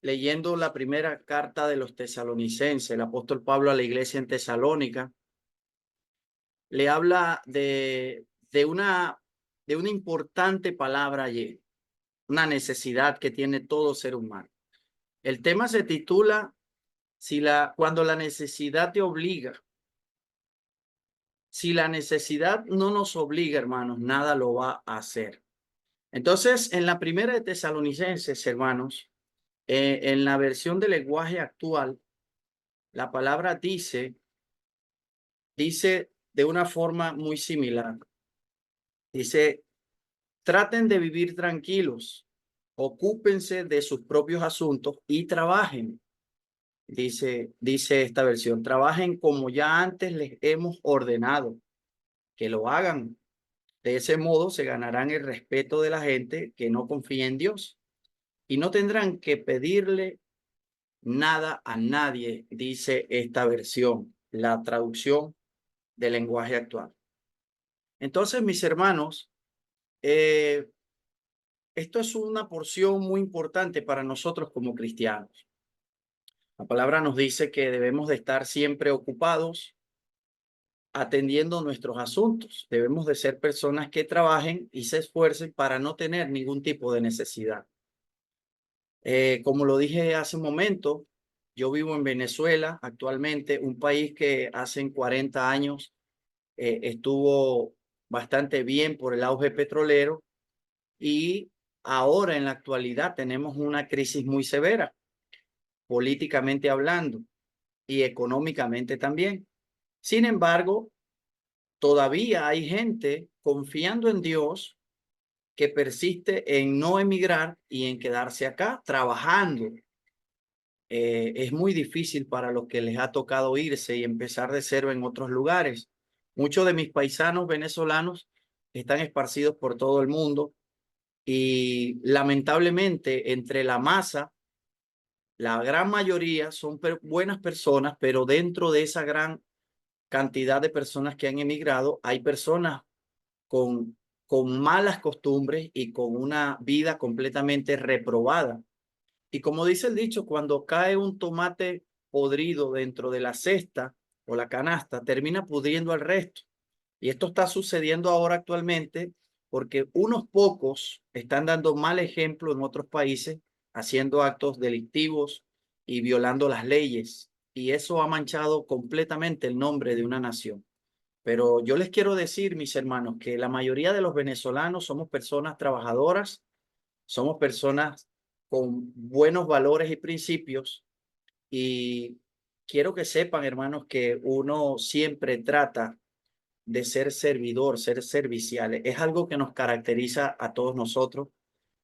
leyendo la primera carta de los tesalonicenses, el apóstol Pablo a la iglesia en Tesalónica, le habla de una importante palabra allí, una necesidad que tiene todo ser humano. El tema se titula cuando la necesidad te obliga. Si la necesidad no nos obliga, hermanos, nada lo va a hacer. Entonces, en la primera de Tesalonicenses, hermanos, en la versión del lenguaje actual, la palabra dice de una forma muy similar. Dice, traten de vivir tranquilos, ocúpense de sus propios asuntos y trabajen. Dice esta versión, trabajen como ya antes les hemos ordenado que lo hagan. De ese modo se ganarán el respeto de la gente que no confía en Dios y no tendrán que pedirle nada a nadie, dice esta versión, la traducción del lenguaje actual. Entonces, mis hermanos, esto es una porción muy importante para nosotros como cristianos. La palabra nos dice que debemos de estar siempre ocupados atendiendo nuestros asuntos. Debemos de ser personas que trabajen y se esfuercen para no tener ningún tipo de necesidad. Como lo dije hace un momento, yo vivo en Venezuela actualmente, un país que hace 40 años estuvo bastante bien por el auge petrolero y ahora en la actualidad tenemos una crisis muy severa, políticamente hablando y económicamente también. Sin embargo, todavía hay gente confiando en Dios que persiste en no emigrar y en quedarse acá trabajando. Es muy difícil para los que les ha tocado irse y empezar de cero en otros lugares. Muchos de mis paisanos venezolanos están esparcidos por todo el mundo y lamentablemente entre la masa, la gran mayoría son buenas personas, pero dentro de esa gran cantidad de personas que han emigrado, hay personas con, con malas costumbres y con una vida completamente reprobada. Y como dice el dicho, cuando cae un tomate podrido dentro de la cesta o la canasta, termina pudriendo al resto. Y esto está sucediendo ahora actualmente porque unos pocos están dando mal ejemplo en otros países, haciendo actos delictivos y violando las leyes. Y eso ha manchado completamente el nombre de una nación. Pero yo les quiero decir, mis hermanos, que la mayoría de los venezolanos somos personas trabajadoras, somos personas con buenos valores y principios y quiero que sepan, hermanos, que uno siempre trata de ser servidor, ser serviciales. Es algo que nos caracteriza a todos nosotros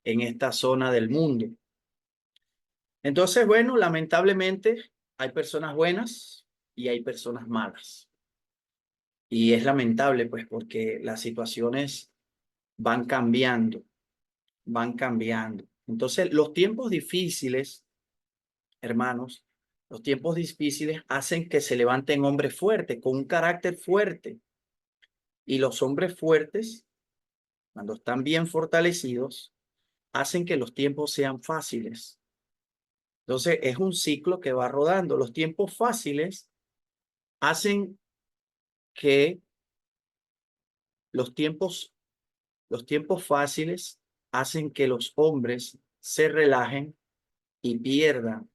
en esta zona del mundo. Entonces, bueno, lamentablemente hay personas buenas y hay personas malas. Y es lamentable, pues, porque las situaciones van cambiando, van cambiando. Entonces, los tiempos difíciles, hermanos, los tiempos difíciles hacen que se levanten hombres fuertes, con un carácter fuerte. Y los hombres fuertes, cuando están bien fortalecidos, hacen que los tiempos sean fáciles. Entonces, es un ciclo que va rodando. Los tiempos fáciles hacen que los tiempos, los tiempos fáciles hacen que los hombres se relajen y pierdan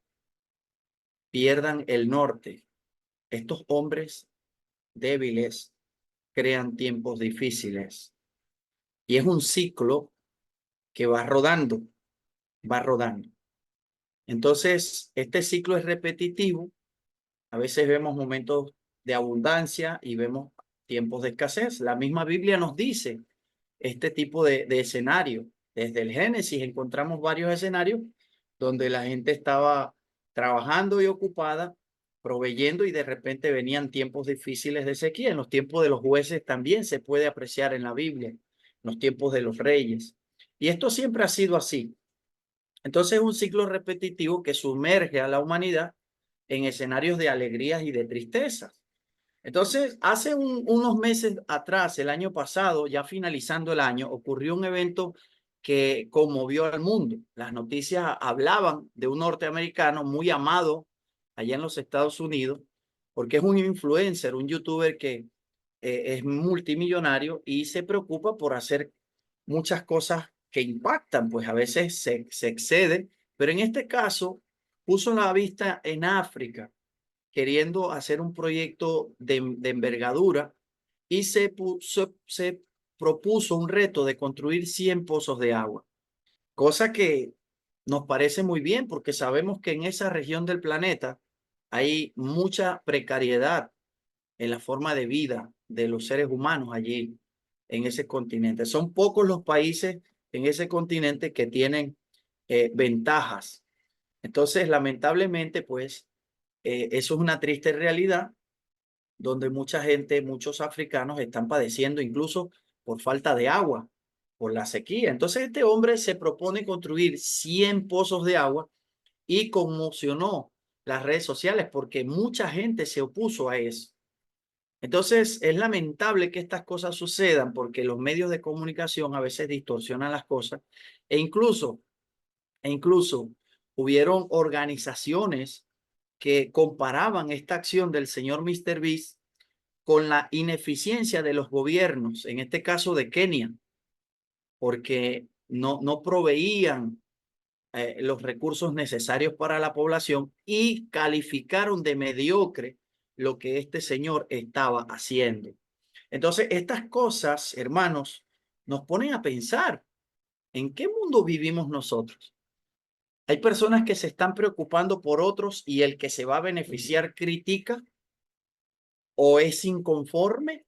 el norte. Estos hombres débiles crean tiempos difíciles. Y es un ciclo que va rodando, va rodando. Entonces, este ciclo es repetitivo. A veces vemos momentos de abundancia y vemos tiempos de escasez. La misma Biblia nos dice este tipo de escenario. Desde el Génesis encontramos varios escenarios donde la gente estaba trabajando y ocupada, proveyendo y de repente venían tiempos difíciles de sequía. En los tiempos de los jueces también se puede apreciar en la Biblia, en los tiempos de los reyes. Y esto siempre ha sido así. Entonces es un ciclo repetitivo que sumerge a la humanidad en escenarios de alegrías y de tristezas. Entonces, hace unos meses atrás, el año pasado, ya finalizando el año, ocurrió un evento que conmovió al mundo. Las noticias hablaban de un norteamericano muy amado allá en los Estados Unidos, porque es un influencer, un youtuber que es multimillonario y se preocupa por hacer muchas cosas que impactan, pues a veces se excede, pero en este caso puso la vista en África, queriendo hacer un proyecto de envergadura y se propuso un reto de construir 100 pozos de agua, cosa que nos parece muy bien porque sabemos que en esa región del planeta hay mucha precariedad en la forma de vida de los seres humanos allí en ese continente. Son pocos los países en ese continente que tienen ventajas. Entonces, lamentablemente, pues, eso es una triste realidad donde mucha gente, muchos africanos están padeciendo incluso por falta de agua, por la sequía. Entonces, este hombre se propone construir 100 pozos de agua y conmocionó las redes sociales porque mucha gente se opuso a eso. Entonces, es lamentable que estas cosas sucedan porque los medios de comunicación a veces distorsionan las cosas e incluso, e incluso hubieron organizaciones que comparaban esta acción del señor Mr. Beast con la ineficiencia de los gobiernos, en este caso de Kenia, porque no proveían los recursos necesarios para la población y calificaron de mediocre lo que este señor estaba haciendo. Entonces, estas cosas, hermanos, nos ponen a pensar en qué mundo vivimos nosotros. Hay personas que se están preocupando por otros y el que se va a beneficiar critica o es inconforme.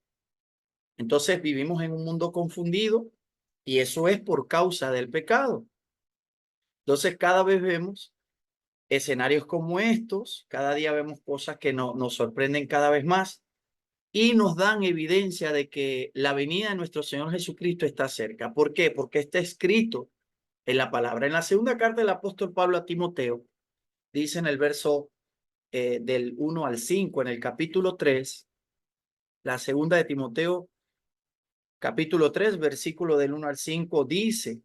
Entonces vivimos en un mundo confundido y eso es por causa del pecado. Entonces cada vez vemos escenarios como estos, cada día vemos cosas que nos sorprenden cada vez más y nos dan evidencia de que la venida de nuestro Señor Jesucristo está cerca. ¿Por qué? Porque está escrito en la palabra. En la segunda carta del apóstol Pablo a Timoteo, dice en el verso del 1 al 5, en el capítulo 3, la segunda de Timoteo, capítulo 3, versículo del 1 al 5, dice: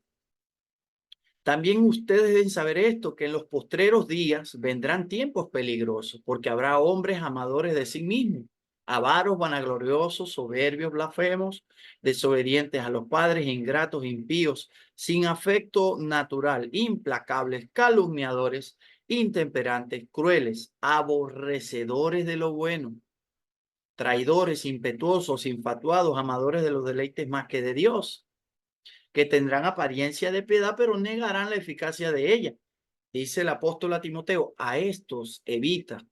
también ustedes deben saber esto, que en los postreros días vendrán tiempos peligrosos, porque habrá hombres amadores de sí mismos, avaros, vanagloriosos, soberbios, blasfemos, desobedientes a los padres, ingratos, impíos, sin afecto natural, implacables, calumniadores, intemperantes, crueles, aborrecedores de lo bueno, traidores, impetuosos, infatuados, amadores de los deleites más que de Dios, que tendrán apariencia de piedad, pero negarán la eficacia de ella. Dice el apóstol a Timoteo: a estos evita.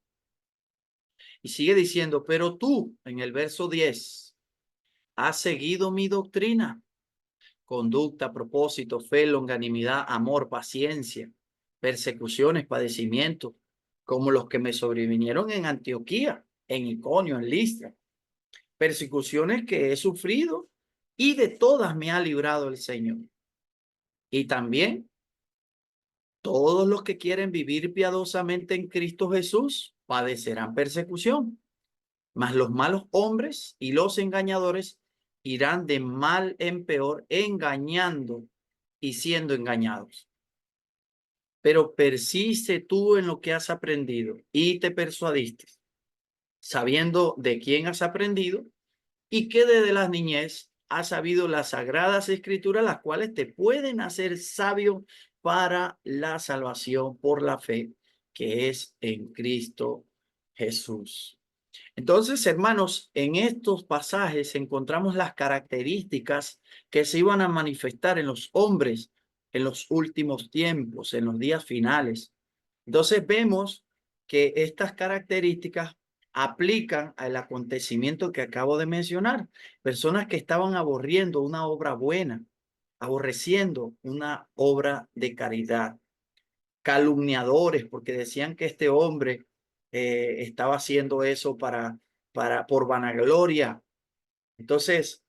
Y sigue diciendo: pero tú, en el verso 10, has seguido mi doctrina, conducta, propósito, fe, longanimidad, amor, paciencia, persecuciones, padecimientos, como los que me sobrevinieron en Antioquía, en Iconio, en Listra, persecuciones que he sufrido y de todas me ha librado el Señor. Y también todos los que quieren vivir piadosamente en Cristo Jesús padecerán persecución, mas los malos hombres y los engañadores irán de mal en peor, engañando y siendo engañados. Pero persiste tú en lo que has aprendido y te persuadiste, sabiendo de quién has aprendido y que desde la niñez has sabido las sagradas escrituras, las cuales te pueden hacer sabio para la salvación por la fe que es en Cristo Jesús. Entonces, hermanos, en estos pasajes encontramos las características que se iban a manifestar en los hombres en los últimos tiempos, en los días finales. Entonces vemos que estas características aplican al acontecimiento que acabo de mencionar. Personas que estaban aborriendo una obra buena, aborreciendo una obra de caridad. Calumniadores, porque decían que este hombre estaba haciendo eso por vanagloria. Entonces,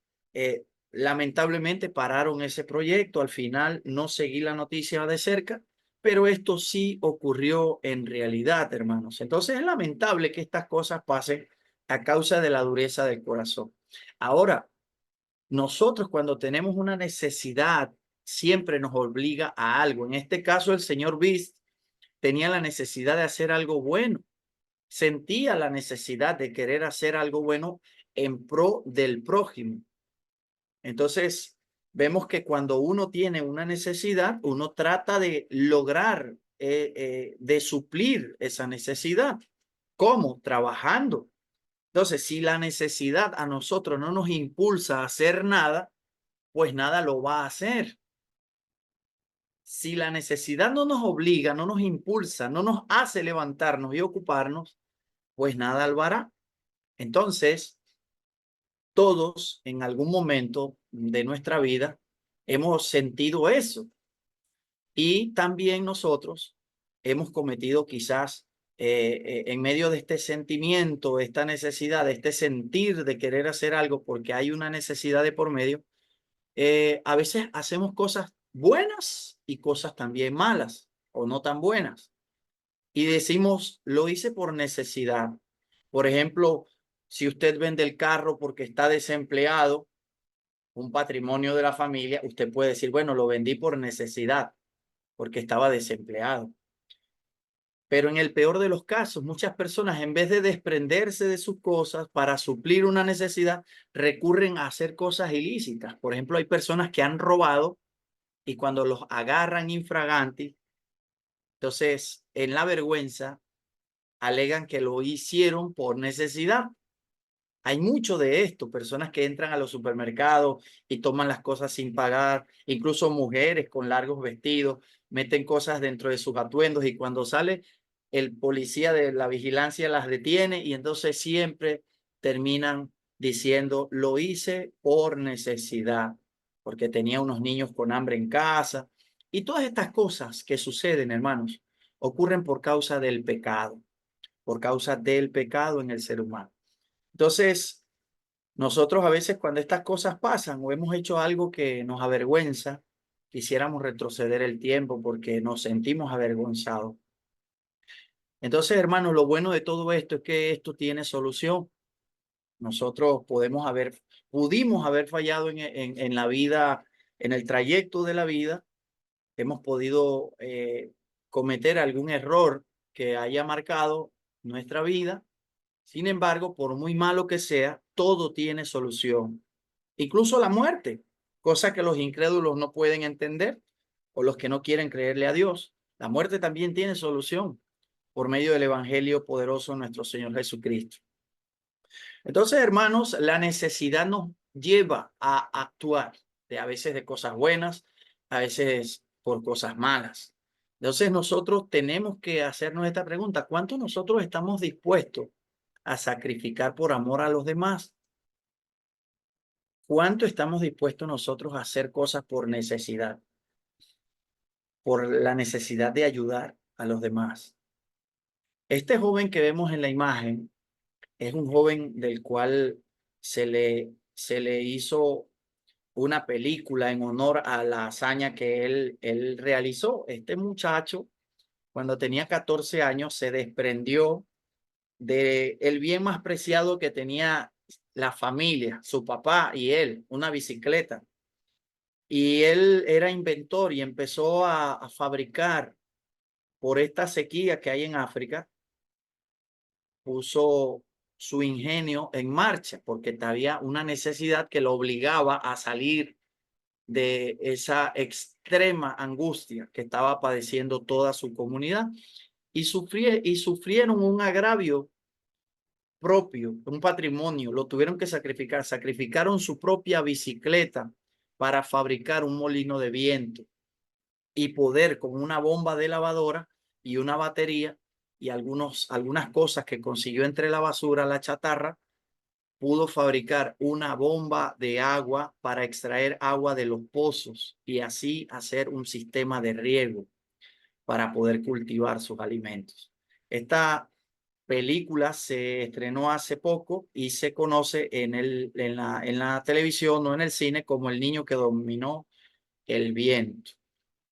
lamentablemente pararon ese proyecto. Al final no seguí la noticia de cerca, pero esto sí ocurrió en realidad, hermanos. Entonces es lamentable que estas cosas pasen a causa de la dureza del corazón. Ahora, nosotros cuando tenemos una necesidad siempre nos obliga a algo. En este caso, el señor Beast tenía la necesidad de hacer algo bueno, sentía la necesidad de querer hacer algo bueno en pro del prójimo. Entonces, vemos que cuando uno tiene una necesidad, uno trata de lograr, de suplir esa necesidad. ¿Cómo? Trabajando. Entonces, si la necesidad a nosotros no nos impulsa a hacer nada, pues nada lo va a hacer. Si la necesidad no nos obliga, no nos impulsa, no nos hace levantarnos y ocuparnos, pues nada lo hará. Entonces, todos en algún momento de nuestra vida hemos sentido eso y también nosotros hemos cometido quizás en medio de este sentimiento, esta necesidad, este sentir de querer hacer algo porque hay una necesidad de por medio, a veces hacemos cosas buenas y cosas también malas o no tan buenas. Y decimos, lo hice por necesidad. Por ejemplo, si usted vende el carro porque está desempleado, un patrimonio de la familia, usted puede decir, bueno, lo vendí por necesidad, porque estaba desempleado. Pero en el peor de los casos, muchas personas, en vez de desprenderse de sus cosas para suplir una necesidad, recurren a hacer cosas ilícitas. Por ejemplo, hay personas que han robado y cuando los agarran infraganti, entonces en la vergüenza alegan que lo hicieron por necesidad. Hay mucho de esto, personas que entran a los supermercados y toman las cosas sin pagar, incluso mujeres con largos vestidos, meten cosas dentro de sus atuendos y cuando sale el policía de la vigilancia las detiene y entonces siempre terminan diciendo, lo hice por necesidad, porque tenía unos niños con hambre en casa. Y todas estas cosas que suceden, hermanos, ocurren por causa del pecado en el ser humano. Entonces, nosotros a veces cuando estas cosas pasan o hemos hecho algo que nos avergüenza, quisiéramos retroceder el tiempo porque nos sentimos avergonzados. Entonces, hermanos, lo bueno de todo esto es que esto tiene solución. Nosotros pudimos haber fallado en la vida, en el trayecto de la vida. Hemos podido cometer algún error que haya marcado nuestra vida. Sin embargo, por muy malo que sea, todo tiene solución, incluso la muerte, cosa que los incrédulos no pueden entender o los que no quieren creerle a Dios. La muerte también tiene solución por medio del evangelio poderoso de nuestro Señor Jesucristo. Entonces, hermanos, la necesidad nos lleva a actuar, a veces de cosas buenas, a veces por cosas malas. Entonces, nosotros tenemos que hacernos esta pregunta: ¿cuánto nosotros estamos dispuestos a sacrificar por amor a los demás? ¿Cuánto estamos dispuestos nosotros a hacer cosas por necesidad, por la necesidad de ayudar a los demás? Este joven que vemos en la imagen es un joven del cual se le hizo una película en honor a la hazaña que él realizó. Este muchacho, cuando tenía 14 años, se desprendió de el bien más preciado que tenía la familia, su papá y él, una bicicleta. Y él era inventor y empezó a fabricar por esta sequía que hay en África, puso su ingenio en marcha porque había una necesidad que lo obligaba a salir de esa extrema angustia que estaba padeciendo toda su comunidad y sufrieron un agravio propio, un patrimonio, lo tuvieron que sacrificar, sacrificaron su propia bicicleta para fabricar un molino de viento y poder con una bomba de lavadora y una batería y algunas cosas que consiguió entre la basura, la chatarra, pudo fabricar una bomba de agua para extraer agua de los pozos y así hacer un sistema de riego para poder cultivar sus alimentos. Esta película se estrenó hace poco y se conoce en la televisión, no en el cine, como El niño que dominó el viento.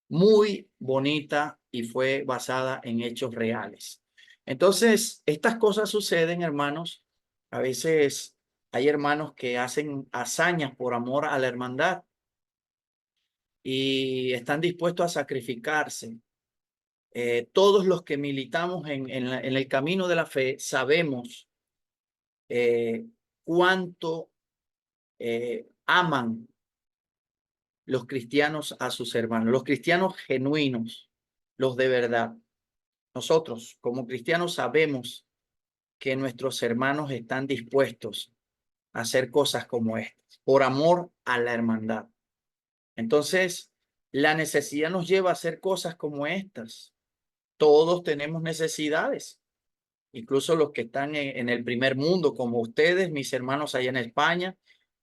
Muy bonita y fue basada en hechos reales. Entonces, estas cosas suceden, hermanos. A veces hay hermanos que hacen hazañas por amor a la hermandad. y están dispuestos a sacrificarse. Todos los que militamos en el camino de la fe sabemos cuánto aman los cristianos a sus hermanos, los cristianos genuinos, los de verdad. Nosotros como cristianos sabemos que nuestros hermanos están dispuestos a hacer cosas como estas, por amor a la hermandad. Entonces, la necesidad nos lleva a hacer cosas como estas. Todos tenemos necesidades, incluso los que están en el primer mundo, como ustedes, mis hermanos allá en España,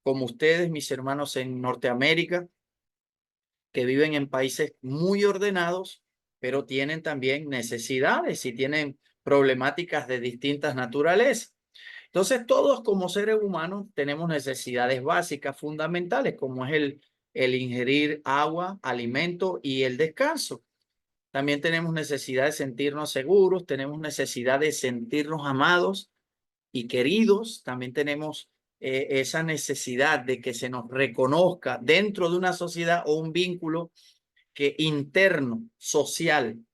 como ustedes, mis hermanos en Norteamérica, que viven en países muy ordenados, pero tienen también necesidades y tienen problemáticas de distintas naturalezas. Entonces, todos como seres humanos tenemos necesidades básicas, fundamentales, como es el ingerir agua, alimento y el descanso. También tenemos necesidad de sentirnos seguros, tenemos necesidad de sentirnos amados y queridos. También tenemos esa necesidad de que se nos reconozca dentro de una sociedad o un vínculo que interno, social.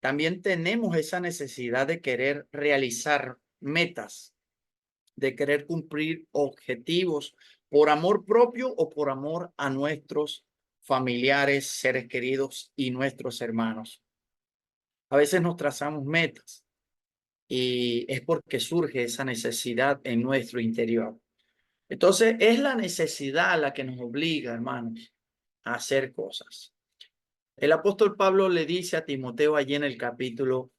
También tenemos esa necesidad de querer realizar metas, de querer cumplir objetivos por amor propio o por amor a nuestros familiares, seres queridos y nuestros hermanos. A veces nos trazamos metas y es porque surge esa necesidad en nuestro interior. Entonces, es la necesidad la que nos obliga, hermanos, a hacer cosas. El apóstol Pablo le dice a Timoteo allí en el capítulo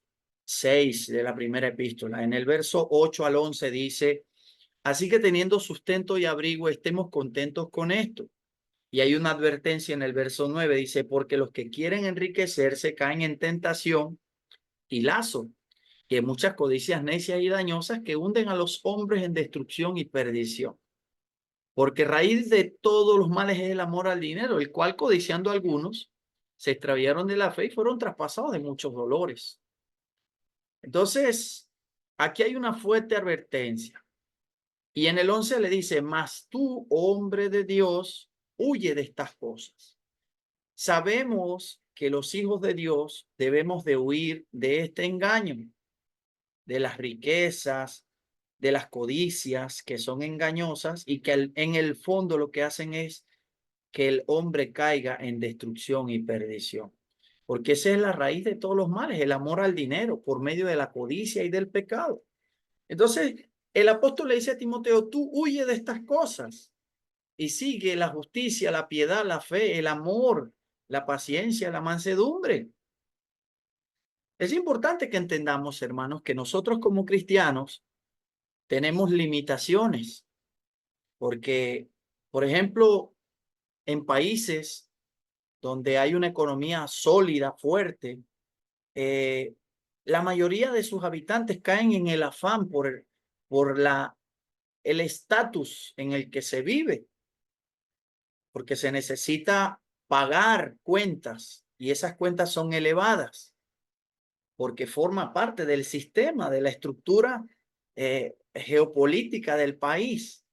6 de la primera epístola, en el verso 8 al 11 dice: así que teniendo sustento y abrigo, estemos contentos con esto. Y hay una advertencia en el verso 9, dice: porque los que quieren enriquecerse caen en tentación y lazo, y en muchas codicias necias y dañosas que hunden a los hombres en destrucción y perdición. Porque raíz de todos los males es el amor al dinero, el cual, codiciando algunos, se extraviaron de la fe y fueron traspasados de muchos dolores. Entonces, aquí hay una fuerte advertencia. Y en el 11 le dice: mas tú, hombre de Dios, huye de estas cosas. Sabemos que los hijos de Dios debemos de huir de este engaño, de las riquezas, de las codicias que son engañosas y que en el fondo lo que hacen es que el hombre caiga en destrucción y perdición. Porque esa es la raíz de todos los males, el amor al dinero por medio de la codicia y del pecado. Entonces, el apóstol le dice a Timoteo: tú huye de estas cosas y sigue la justicia, la piedad, la fe, el amor, la paciencia, la mansedumbre. Es importante que entendamos, hermanos, que nosotros como cristianos tenemos limitaciones, porque, por ejemplo, en países donde hay una economía sólida, fuerte, eh, la mayoría de sus habitantes caen en el afán por el estatus en el que se vive, porque se necesita pagar cuentas y esas cuentas son elevadas, porque forma parte del sistema, de la estructura geopolítica del país.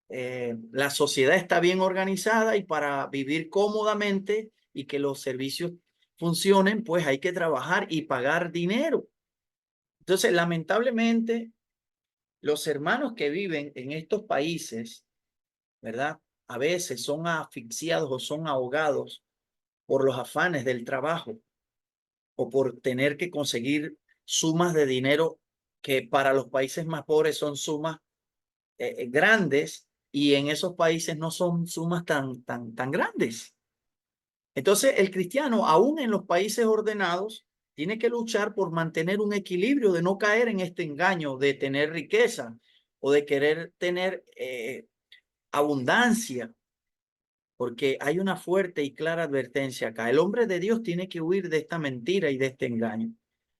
La sociedad está bien organizada y para vivir cómodamente y que los servicios funcionen, pues hay que trabajar y pagar dinero. Entonces, lamentablemente, los hermanos que viven en estos países, ¿verdad? A veces son asfixiados o son ahogados por los afanes del trabajo o por tener que conseguir sumas de dinero que para los países más pobres son sumas grandes, y en esos países no son sumas tan grandes. Entonces, el cristiano, aún en los países ordenados, tiene que luchar por mantener un equilibrio, de no caer en este engaño de tener riqueza o de querer tener abundancia, porque hay una fuerte y clara advertencia acá. El hombre de Dios tiene que huir de esta mentira y de este engaño,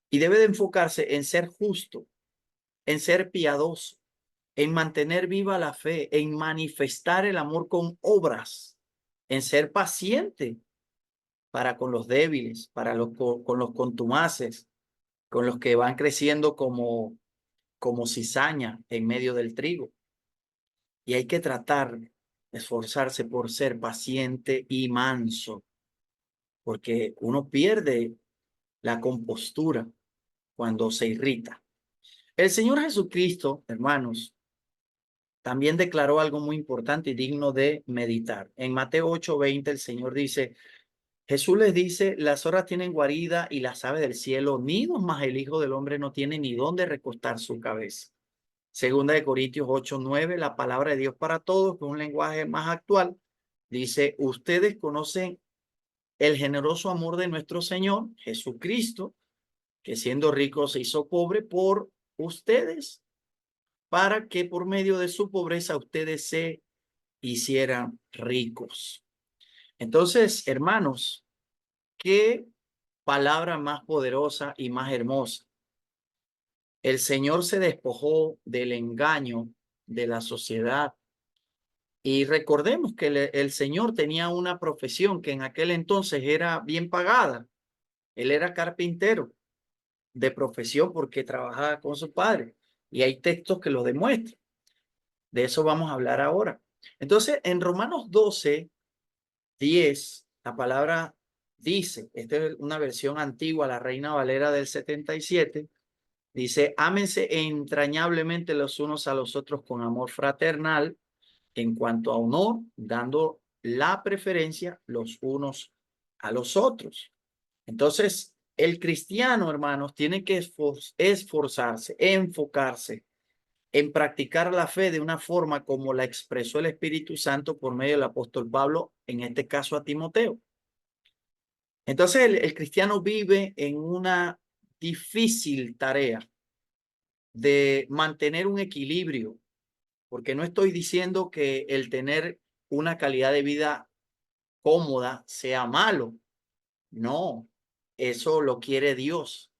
y debe de enfocarse en ser justo, en ser piadoso, en mantener viva la fe, en manifestar el amor con obras, en ser paciente para con los débiles, con los contumaces, con los que van creciendo como cizaña en medio del trigo. Y hay que tratar esforzarse por ser paciente y manso, porque uno pierde la compostura cuando se irrita. El Señor Jesucristo, hermanos, también declaró algo muy importante y digno de meditar. En Mateo 8:20 el Señor dice, Jesús les dice, las zorras tienen guarida y las aves del cielo nidos, mas el Hijo del Hombre no tiene ni dónde recostar su cabeza. Segunda de Corintios 8:9, la palabra de Dios para todos, con un lenguaje más actual, dice, ustedes conocen el generoso amor de nuestro Señor Jesucristo, que siendo rico se hizo pobre por ustedes, para que por medio de su pobreza ustedes se hicieran ricos. Entonces, hermanos, qué palabra más poderosa y más hermosa. El Señor se despojó del engaño de la sociedad. Y recordemos que el Señor tenía una profesión que en aquel entonces era bien pagada. Él era carpintero de profesión porque trabajaba con su padre. Y hay textos que lo demuestran. De eso vamos a hablar ahora. Entonces, en Romanos 12:10, la palabra dice, esta es una versión antigua, la Reina Valera del 77, dice, ámense entrañablemente los unos a los otros con amor fraternal, en cuanto a honor, dando la preferencia los unos a los otros. Entonces, el cristiano, hermanos, tiene que esforzarse, enfocarse en practicar la fe de una forma como la expresó el Espíritu Santo por medio del apóstol Pablo, en este caso a Timoteo. Entonces, el cristiano vive en una difícil tarea de mantener un equilibrio, porque no estoy diciendo que el tener una calidad de vida cómoda sea malo. No, eso lo quiere Dios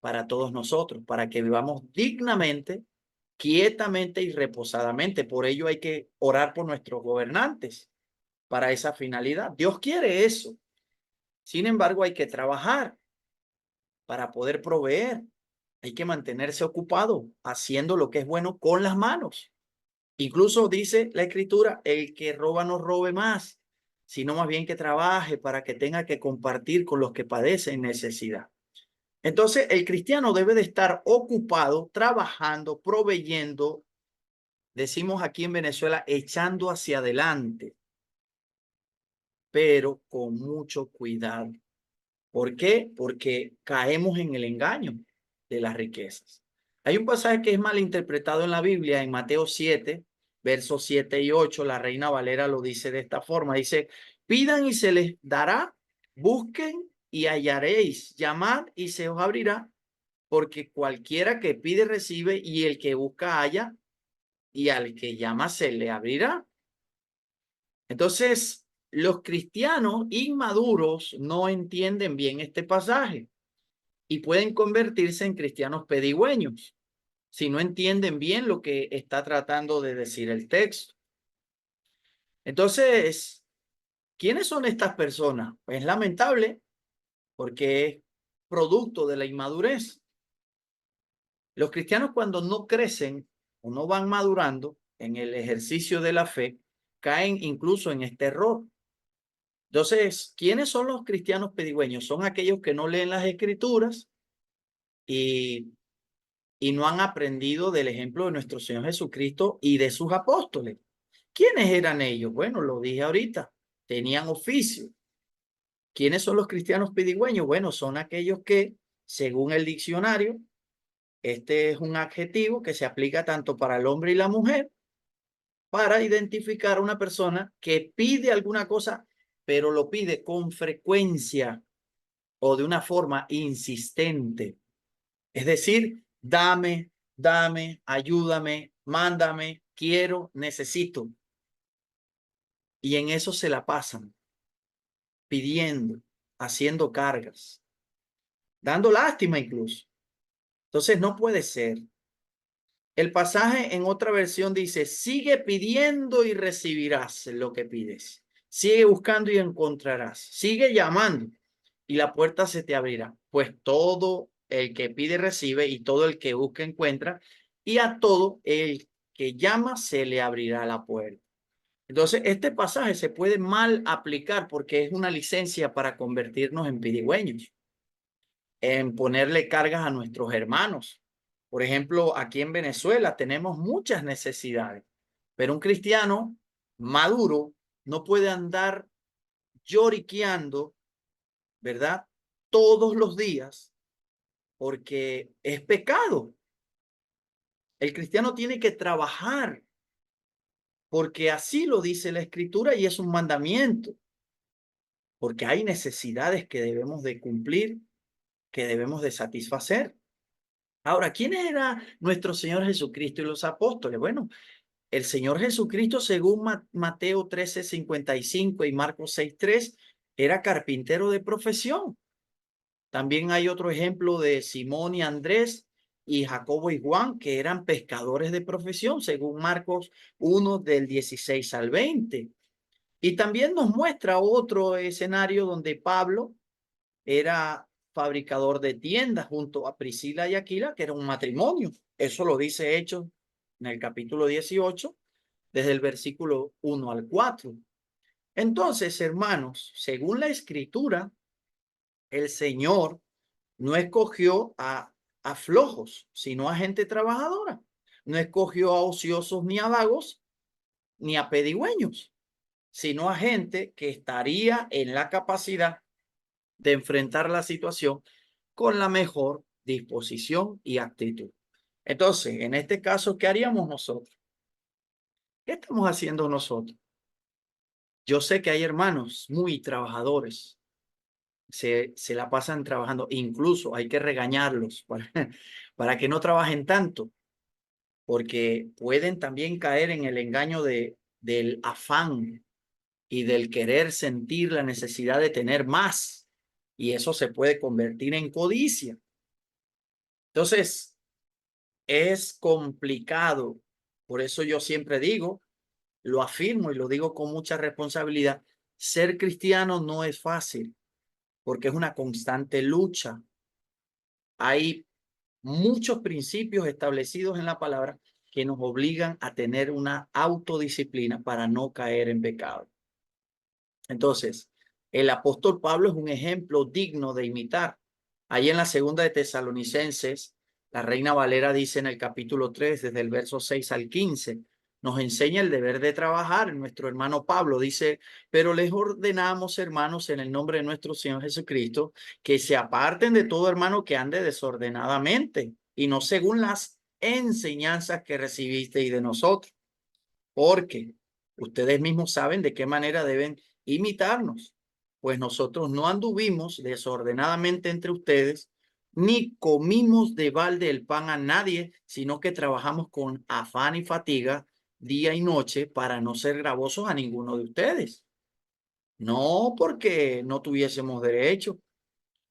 para todos nosotros, para que vivamos dignamente, quietamente y reposadamente. Por ello hay que orar por nuestros gobernantes para esa finalidad. Dios quiere eso. Sin embargo, hay que trabajar para poder proveer. Hay que mantenerse ocupado haciendo lo que es bueno con las manos. Incluso dice la Escritura, el que roba no robe más, sino más bien que trabaje para que tenga que compartir con los que padecen necesidad. Entonces, el cristiano debe de estar ocupado, trabajando, proveyendo, decimos aquí en Venezuela, echando hacia adelante, pero con mucho cuidado. ¿Por qué? Porque caemos en el engaño de las riquezas. Hay un pasaje que es mal interpretado en la Biblia, en Mateo 7, versos 7 y 8, la Reina Valera lo dice de esta forma, dice, pidan y se les dará, busquen y hallaréis, llamad y se os abrirá, porque cualquiera que pide recibe y el que busca halla y al que llama se le abrirá. Entonces, los cristianos inmaduros no entienden bien este pasaje y pueden convertirse en cristianos pedigüeños si no entienden bien lo que está tratando de decir el texto. Entonces, ¿quiénes son estas personas? Pues es lamentable porque es producto de la inmadurez. Los cristianos cuando no crecen o no van madurando en el ejercicio de la fe, caen incluso en este error. Entonces, ¿quiénes son los cristianos pedigüeños? Son aquellos que no leen las escrituras y, y no han aprendido del ejemplo de nuestro Señor Jesucristo y de sus apóstoles. ¿Quiénes eran ellos? Bueno, lo dije ahorita, tenían oficio. ¿Quiénes son los cristianos pedigüeños? Bueno, son aquellos que, según el diccionario, este es un adjetivo que se aplica tanto para el hombre y la mujer para identificar a una persona que pide alguna cosa, pero lo pide con frecuencia o de una forma insistente. Es decir, dame, dame, ayúdame, mándame, quiero, necesito. Y en eso se la pasan, pidiendo, haciendo cargas, dando lástima incluso. Entonces no puede ser. El pasaje en otra versión dice, sigue pidiendo y recibirás lo que pides. Sigue buscando y encontrarás. Sigue llamando y la puerta se te abrirá. Pues todo el que pide recibe y todo el que busca encuentra y a todo el que llama se le abrirá la puerta. Entonces, este pasaje se puede mal aplicar porque es una licencia para convertirnos en pedigüeños, en ponerle cargas a nuestros hermanos. Por ejemplo, aquí en Venezuela tenemos muchas necesidades, pero un cristiano maduro no puede andar lloriqueando, ¿verdad? Todos los días, porque es pecado. El cristiano tiene que trabajar, porque así lo dice la Escritura y es un mandamiento, porque hay necesidades que debemos de cumplir, que debemos de satisfacer. Ahora, ¿quién era nuestro Señor Jesucristo y los apóstoles? Bueno, el Señor Jesucristo, según Mateo 13:55 y Marcos 6:3, era carpintero de profesión. También hay otro ejemplo de Simón y Andrés y Jacobo y Juan, que eran pescadores de profesión, según Marcos 1 del 16 al 20. Y también nos muestra otro escenario donde Pablo era fabricador de tiendas junto a Priscila y Aquila, que era un matrimonio. Eso lo dice Hechos en el capítulo 18, desde el versículo 1 al 4. Entonces, hermanos, según la escritura, el Señor no escogió a flojos, sino a gente trabajadora. No escogió a ociosos ni a vagos, ni a pedigüeños, sino a gente que estaría en la capacidad de enfrentar la situación con la mejor disposición y actitud. Entonces, en este caso, ¿qué haríamos nosotros? ¿Qué estamos haciendo nosotros? Yo sé que hay hermanos muy trabajadores, se la pasan trabajando, incluso hay que regañarlos para que no trabajen tanto, porque pueden también caer en el engaño del afán y del querer sentir la necesidad de tener más, y eso se puede convertir en codicia. Entonces, es complicado. Por eso yo siempre digo, lo afirmo y lo digo con mucha responsabilidad, ser cristiano no es fácil porque es una constante lucha. Hay muchos principios establecidos en la palabra que nos obligan a tener una autodisciplina para no caer en pecado. Entonces, el apóstol Pablo es un ejemplo digno de imitar. Ahí en la segunda de Tesalonicenses, la Reina Valera dice en el capítulo 3, desde el verso 6 al 15, nos enseña el deber de trabajar. Nuestro hermano Pablo dice, pero les ordenamos, hermanos, en el nombre de nuestro Señor Jesucristo, que se aparten de todo hermano que ande desordenadamente y no según las enseñanzas que recibisteis de nosotros, porque ustedes mismos saben de qué manera deben imitarnos, pues nosotros no anduvimos desordenadamente entre ustedes, ni comimos de balde el pan a nadie, sino que trabajamos con afán y fatiga día y noche para no ser gravosos a ninguno de ustedes. No porque no tuviésemos derecho,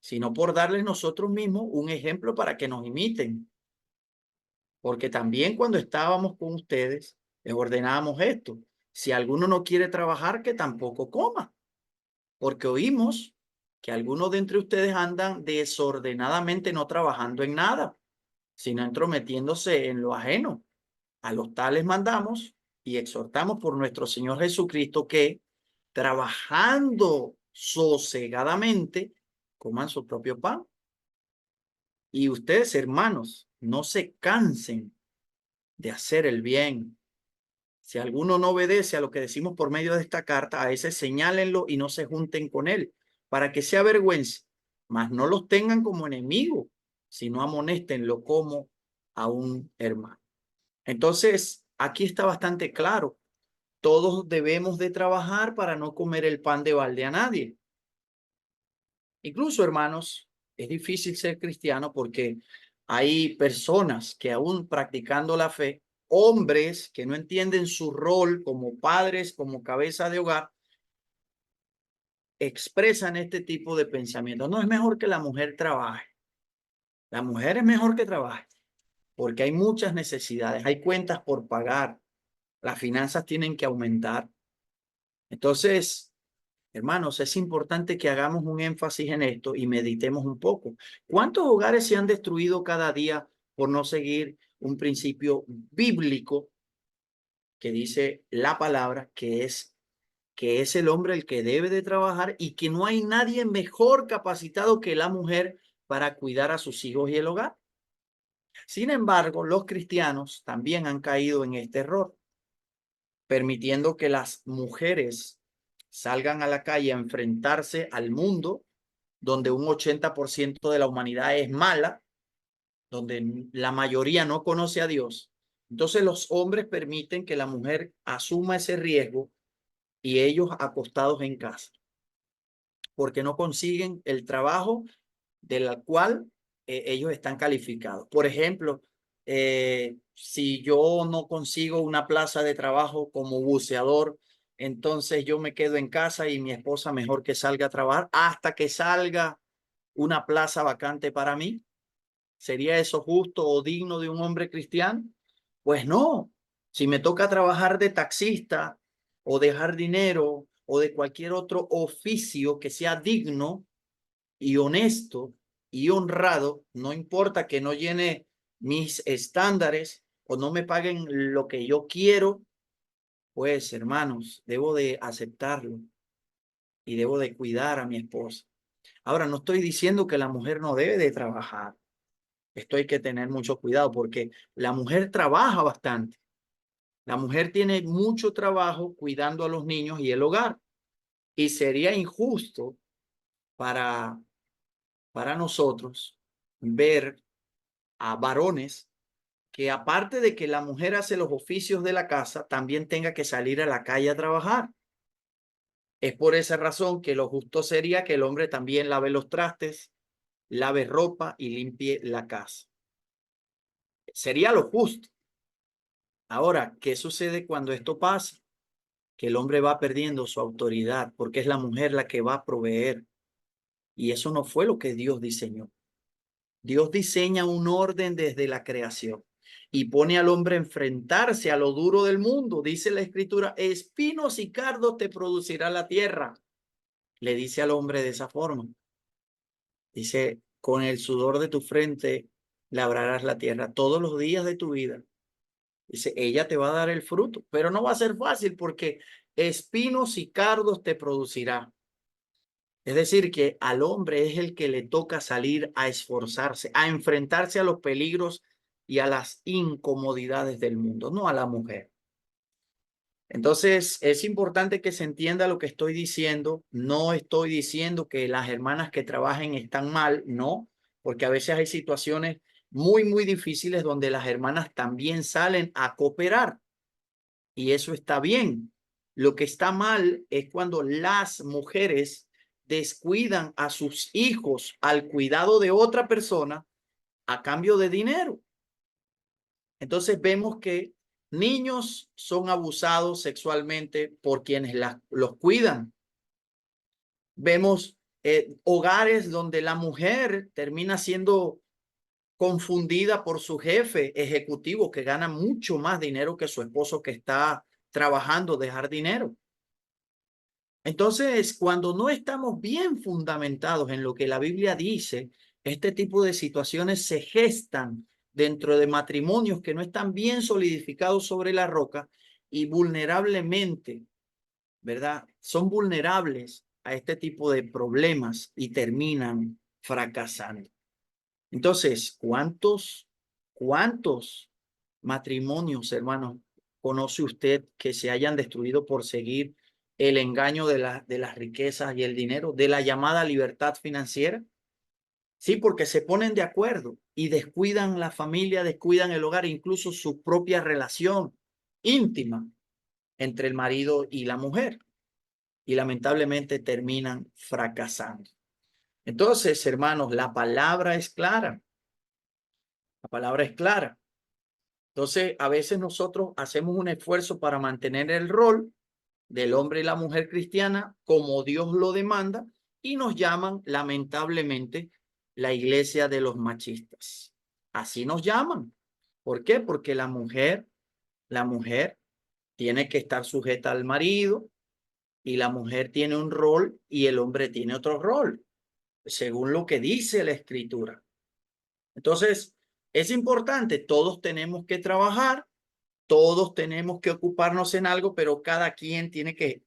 sino por darles nosotros mismos un ejemplo para que nos imiten. Porque también cuando estábamos con ustedes, les ordenábamos esto. Si alguno no quiere trabajar, que tampoco coma. Porque oímos que algunos de entre ustedes andan desordenadamente no trabajando en nada, sino entrometiéndose en lo ajeno. A los tales mandamos y exhortamos por nuestro Señor Jesucristo que, trabajando sosegadamente, coman su propio pan. Y ustedes, hermanos, no se cansen de hacer el bien. Si alguno no obedece a lo que decimos por medio de esta carta, a ese señálenlo y no se junten con él, para que sea vergüenza, mas no los tengan como enemigos, sino amonéstenlo como a un hermano. Entonces, aquí está bastante claro. Todos debemos de trabajar para no comer el pan de balde a nadie. Incluso, hermanos, es difícil ser cristiano porque hay personas que aún practicando la fe, hombres que no entienden su rol como padres, como cabeza de hogar, expresan este tipo de pensamiento. No es mejor que la mujer trabaje. La mujer es mejor que trabaje porque hay muchas necesidades, hay cuentas por pagar, las finanzas tienen que aumentar. Entonces, hermanos, es importante que hagamos un énfasis en esto y meditemos un poco. ¿Cuántos hogares se han destruido cada día por no seguir un principio bíblico que dice la palabra que es el hombre el que debe de trabajar y que no hay nadie mejor capacitado que la mujer para cuidar a sus hijos y el hogar. Sin embargo, los cristianos también han caído en este error, permitiendo que las mujeres salgan a la calle a enfrentarse al mundo, donde un 80% de la humanidad es mala, donde la mayoría no conoce a Dios. Entonces los hombres permiten que la mujer asuma ese riesgo y ellos acostados en casa, porque no consiguen el trabajo del cual ellos están calificados. Por ejemplo, si yo no consigo una plaza de trabajo como buceador, entonces yo me quedo en casa y mi esposa mejor que salga a trabajar hasta que salga una plaza vacante para mí. ¿Sería eso justo o digno de un hombre cristiano? Pues no. Si me toca trabajar de taxista o de jardinero o de cualquier otro oficio que sea digno y honesto y honrado, no importa que no llene mis estándares o no me paguen lo que yo quiero, pues hermanos, debo de aceptarlo y debo de cuidar a mi esposa. Ahora, no estoy diciendo que la mujer no debe de trabajar. Esto hay que tener mucho cuidado porque la mujer trabaja bastante. La mujer tiene mucho trabajo cuidando a los niños y el hogar. Y sería injusto para, para nosotros ver a varones que aparte de que la mujer hace los oficios de la casa, también tenga que salir a la calle a trabajar. Es por esa razón que lo justo sería que el hombre también lave los trastes, lave ropa y limpie la casa. Sería lo justo. Ahora, ¿qué sucede cuando esto pasa? Que el hombre va perdiendo su autoridad porque es la mujer la que va a proveer. Y eso no fue lo que Dios diseñó. Dios diseña un orden desde la creación y pone al hombre a enfrentarse a lo duro del mundo. Dice la escritura, espinos y cardos te producirá la tierra. Le dice al hombre de esa forma. Dice, con el sudor de tu frente labrarás la tierra todos los días de tu vida. Dice, ella te va a dar el fruto, pero no va a ser fácil porque espinos y cardos te producirá. Es decir, que al hombre es el que le toca salir a esforzarse, a enfrentarse a los peligros y a las incomodidades del mundo, no a la mujer. Entonces, es importante que se entienda lo que estoy diciendo. No estoy diciendo que las hermanas que trabajen están mal, no, porque a veces hay situaciones muy difíciles donde las hermanas también salen a cooperar y eso está bien. Lo que está mal es cuando las mujeres descuidan a sus hijos al cuidado de otra persona a cambio de dinero. Entonces vemos que niños son abusados sexualmente por quienes los cuidan. Vemos hogares donde la mujer termina siendo confundida por su jefe ejecutivo que gana mucho más dinero que su esposo que está trabajando de jardinero. Entonces, cuando no estamos bien fundamentados en lo que la Biblia dice, este tipo de situaciones se gestan dentro de matrimonios que no están bien solidificados sobre la roca y vulnerablemente, ¿verdad? Son vulnerables a este tipo de problemas y terminan fracasando. Entonces, cuántos matrimonios, hermanos, conoce usted que se hayan destruido por seguir el engaño de las riquezas y el dinero, de la llamada libertad financiera? Sí, porque se ponen de acuerdo y descuidan la familia, descuidan el hogar, incluso su propia relación íntima entre el marido y la mujer. Y lamentablemente terminan fracasando. Entonces, hermanos, la palabra es clara. La palabra es clara. Entonces, a veces nosotros hacemos un esfuerzo para mantener el rol del hombre y la mujer cristiana como Dios lo demanda y nos llaman, lamentablemente, la iglesia de los machistas. Así nos llaman. ¿Por qué? Porque la mujer tiene que estar sujeta al marido y la mujer tiene un rol y el hombre tiene otro rol, según lo que dice la escritura. Entonces, es importante, todos tenemos que trabajar, Todos tenemos que ocuparnos en algo, pero cada quien tiene que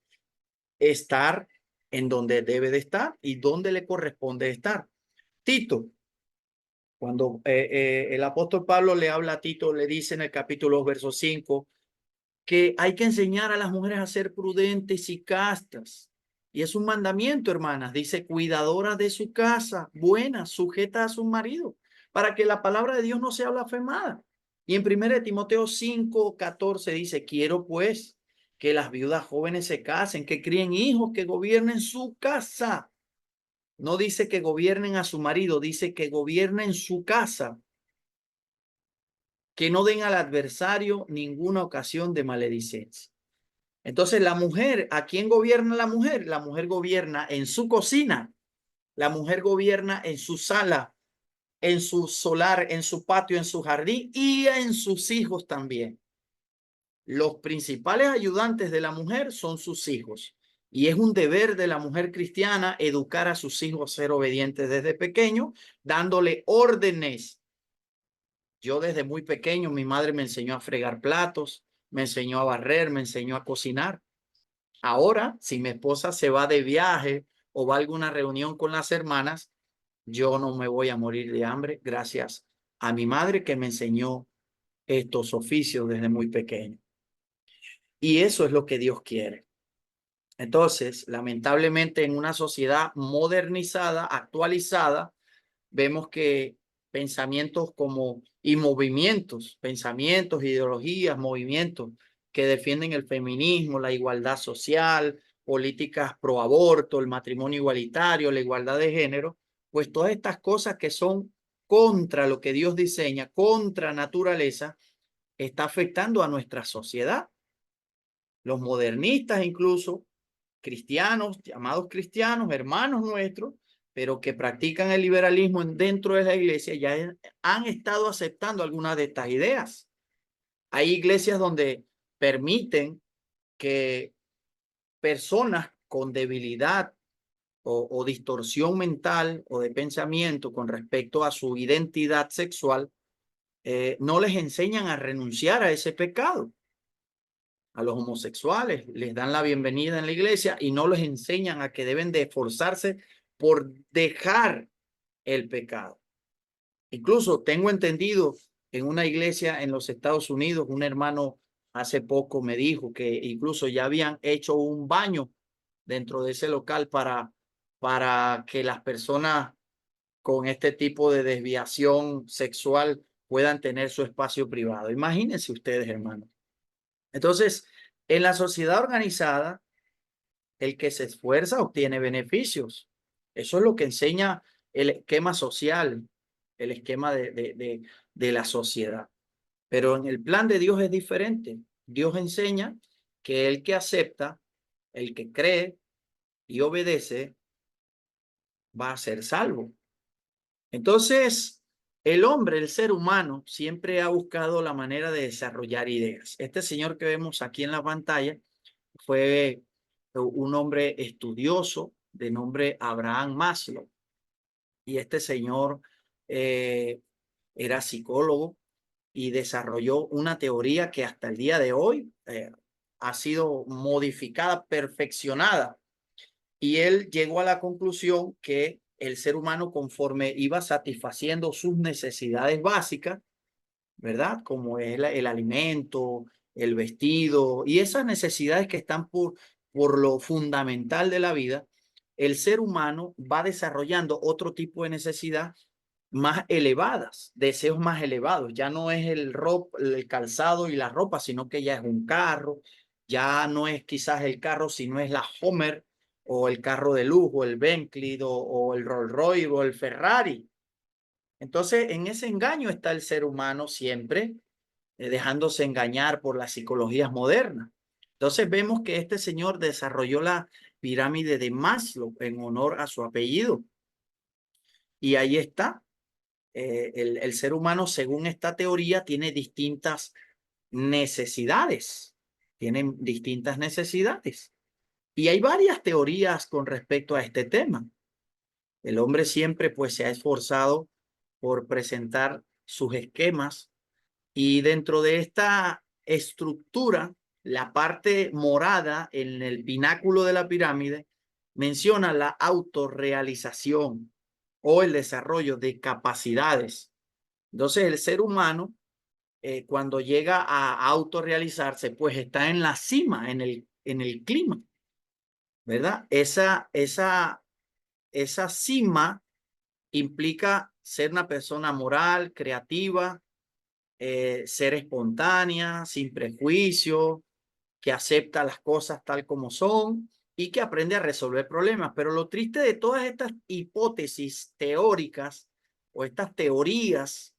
estar en donde debe de estar y donde le corresponde estar. Tito, cuando el apóstol Pablo le habla a Tito, le dice en el capítulo 2, verso 5, que hay que enseñar a las mujeres a ser prudentes y castas. Y es un mandamiento, hermanas. Dice, cuidadoras de su casa, buenas, sujetas a su marido, para que la palabra de Dios no sea blasfemada. Y en 1 Timoteo 5:14 dice, quiero pues que las viudas jóvenes se casen, que críen hijos, que gobiernen su casa. No dice que gobiernen a su marido, dice que gobiernen su casa, que no den al adversario ninguna ocasión de maledicencia. Entonces, la mujer, ¿a quién gobierna la mujer? La mujer gobierna en su cocina, la mujer gobierna en su sala, en su solar, en su patio, en su jardín y en sus hijos también. Los principales ayudantes de la mujer son sus hijos. Y es un deber de la mujer cristiana educar a sus hijos a ser obedientes desde pequeño, dándole órdenes. Yo desde muy pequeño, mi madre me enseñó a fregar platos, me enseñó a barrer, me enseñó a cocinar. Ahora, si mi esposa se va de viaje o va a alguna reunión con las hermanas, yo no me voy a morir de hambre gracias a mi madre que me enseñó estos oficios desde muy pequeño. Y eso es lo que Dios quiere. Entonces, lamentablemente, en una sociedad modernizada, actualizada, vemos que pensamientos como y movimientos, pensamientos, ideologías, movimientos que defienden el feminismo, la igualdad social, políticas pro aborto, el matrimonio igualitario, la igualdad de género, pues todas estas cosas que son contra lo que Dios diseña, contra naturaleza, está afectando a nuestra sociedad. Los modernistas incluso, cristianos, llamados cristianos, hermanos nuestros, pero que practican el liberalismo dentro de la iglesia, ya han estado aceptando algunas de estas ideas. Hay iglesias donde permiten que personas con debilidad o distorsión mental o de pensamiento con respecto a su identidad sexual, no les enseñan a renunciar a ese pecado. A los homosexuales les dan la bienvenida en la iglesia y no les enseñan a que deben de esforzarse por dejar el pecado. Incluso tengo entendido en una iglesia en los Estados Unidos, un hermano hace poco me dijo que incluso ya habían hecho un baño dentro de ese local para que las personas con este tipo de desviación sexual puedan tener su espacio privado. Imagínense ustedes, hermanos. Entonces, en la sociedad organizada, el que se esfuerza obtiene beneficios. Eso es lo que enseña el esquema social, el esquema de la sociedad. Pero en el plan de Dios es diferente. Dios enseña que el que acepta, el que cree y obedece, va a ser salvo. Entonces, el hombre, el ser humano, siempre ha buscado la manera de desarrollar ideas. Este señor que vemos aquí en la pantalla fue un hombre estudioso de nombre Abraham Maslow. Y este señor eh, era psicólogo y desarrolló una teoría que hasta el día de hoy ha sido modificada, perfeccionada. Y él llegó a la conclusión que el ser humano, conforme iba satisfaciendo sus necesidades básicas, ¿verdad? Como es el alimento, el vestido y esas necesidades que están por lo fundamental de la vida, el ser humano va desarrollando otro tipo de necesidad más elevadas, deseos más elevados. Ya no es el calzado y la ropa, sino que ya es un carro, ya no es quizás el carro, sino es la Homer o el carro de lujo, el Bentley o el Rolls Royce o el Ferrari. Entonces, en ese engaño está el ser humano siempre, dejándose engañar por las psicologías modernas. Entonces, vemos que este señor desarrolló la pirámide de Maslow en honor a su apellido. Y ahí está. El ser humano, según esta teoría, tiene distintas necesidades. Tienen distintas necesidades. Y hay varias teorías con respecto a este tema. El hombre siempre pues se ha esforzado por presentar sus esquemas y dentro de esta estructura, la parte morada en el pináculo de la pirámide, menciona la autorrealización o el desarrollo de capacidades. Entonces, el ser humano, cuando llega a autorrealizarse, pues está en la cima, en el clima, ¿verdad? Esa cima implica ser una persona moral, creativa, ser espontánea, sin prejuicio, que acepta las cosas tal como son y que aprende a resolver problemas. Pero lo triste de todas estas hipótesis teóricas o estas teorías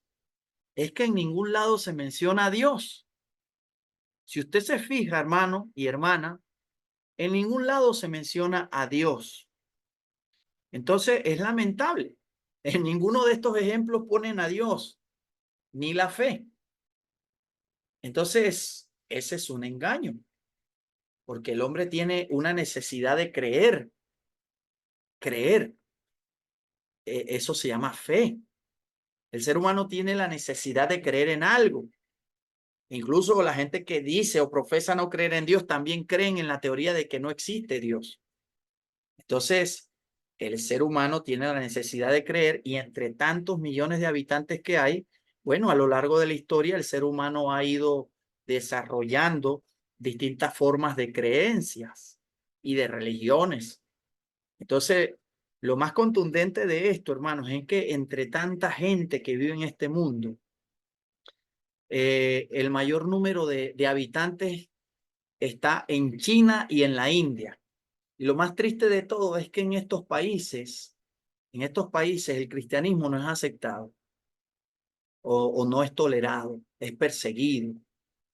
es que en ningún lado se menciona a Dios. Si usted se fija, hermano y hermana, en ningún lado se menciona a Dios. Entonces es lamentable. En ninguno de estos ejemplos ponen a Dios ni la fe. Entonces, ese es un engaño, porque el hombre tiene una necesidad de creer. Creer, eso se llama fe. El ser humano tiene la necesidad de creer en algo. Incluso la gente que dice o profesa no creer en Dios también creen en la teoría de que no existe Dios. Entonces, el ser humano tiene la necesidad de creer y entre tantos millones de habitantes que hay, bueno, a lo largo de la historia el ser humano ha ido desarrollando distintas formas de creencias y de religiones. Entonces, lo más contundente de esto, hermanos, es que entre tanta gente que vive en este mundo, el mayor número de habitantes está en China y en la India. Y lo más triste de todo es que en estos países el cristianismo no es aceptado o no es tolerado, es perseguido.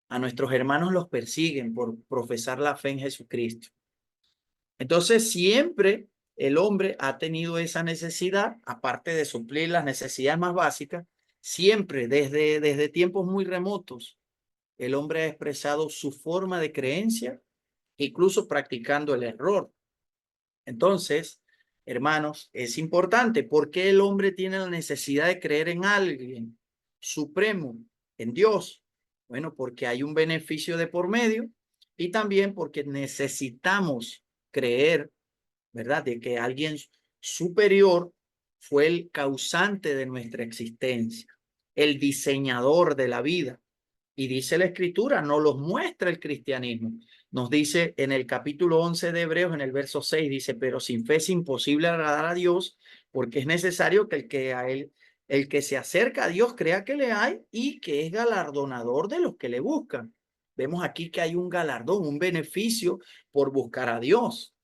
A nuestros hermanos los persiguen por profesar la fe en Jesucristo. Entonces siempre el hombre ha tenido esa necesidad, aparte de suplir las necesidades más básicas, siempre desde tiempos muy remotos, el hombre ha expresado su forma de creencia, incluso practicando el error. Entonces, hermanos, es importante porque el hombre tiene la necesidad de creer en alguien supremo, en Dios. Bueno, porque hay un beneficio de por medio y también porque necesitamos creer, ¿verdad? De que alguien superior fue el causante de nuestra existencia, el diseñador de la vida. Y dice la escritura, nos los muestra el cristianismo. Nos dice en el capítulo 11 de Hebreos, en el verso 6, dice, pero sin fe es imposible agradar a Dios, porque es necesario que el que se acerca a Dios crea que le hay y que es galardonador de los que le buscan. Vemos aquí que hay un galardón, un beneficio por buscar a Dios.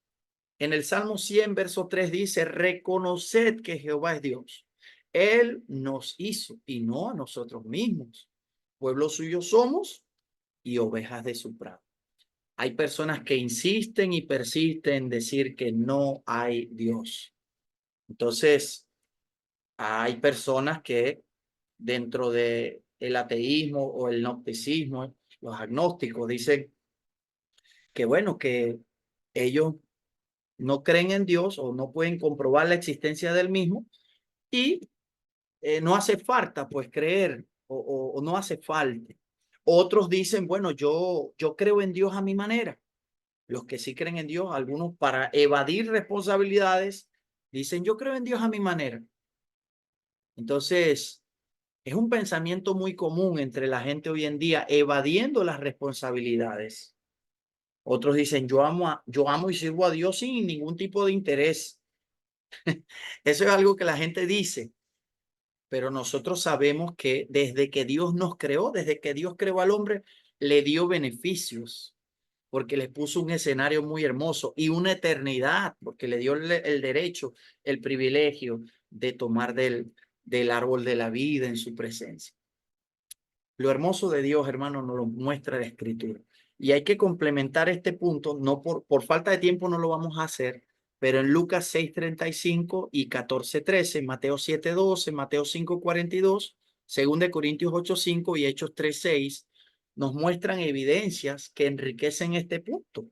En el Salmo 100, verso 3 dice, reconoced que Jehová es Dios. Él nos hizo y no a nosotros mismos. Pueblo suyo somos y ovejas de su prado. Hay personas que insisten y persisten en decir que no hay Dios. Entonces, hay personas que dentro de el ateísmo o el gnosticismo, los agnósticos dicen que bueno, que ellos no creen en Dios o no pueden comprobar la existencia del mismo y no hace falta pues creer o no hace falta. Otros dicen, bueno, yo creo en Dios a mi manera. Los que sí creen en Dios, algunos para evadir responsabilidades, dicen, yo creo en Dios a mi manera. Entonces, es un pensamiento muy común entre la gente hoy en día, evadiendo las responsabilidades. Otros dicen, yo amo y sirvo a Dios sin ningún tipo de interés. Eso es algo que la gente dice, pero nosotros sabemos que desde que Dios nos creó, desde que Dios creó al hombre, le dio beneficios, porque le puso un escenario muy hermoso y una eternidad, porque le dio el derecho, el privilegio de tomar del árbol de la vida en su presencia. Lo hermoso de Dios, hermano, nos lo muestra la Escritura. Y hay que complementar este punto, no por falta de tiempo no lo vamos a hacer, pero en Lucas 6:35 y 14:13, Mateo 7:12, Mateo 5:42, 2 de Corintios 8:5 y Hechos 3:6, nos muestran evidencias que enriquecen este punto.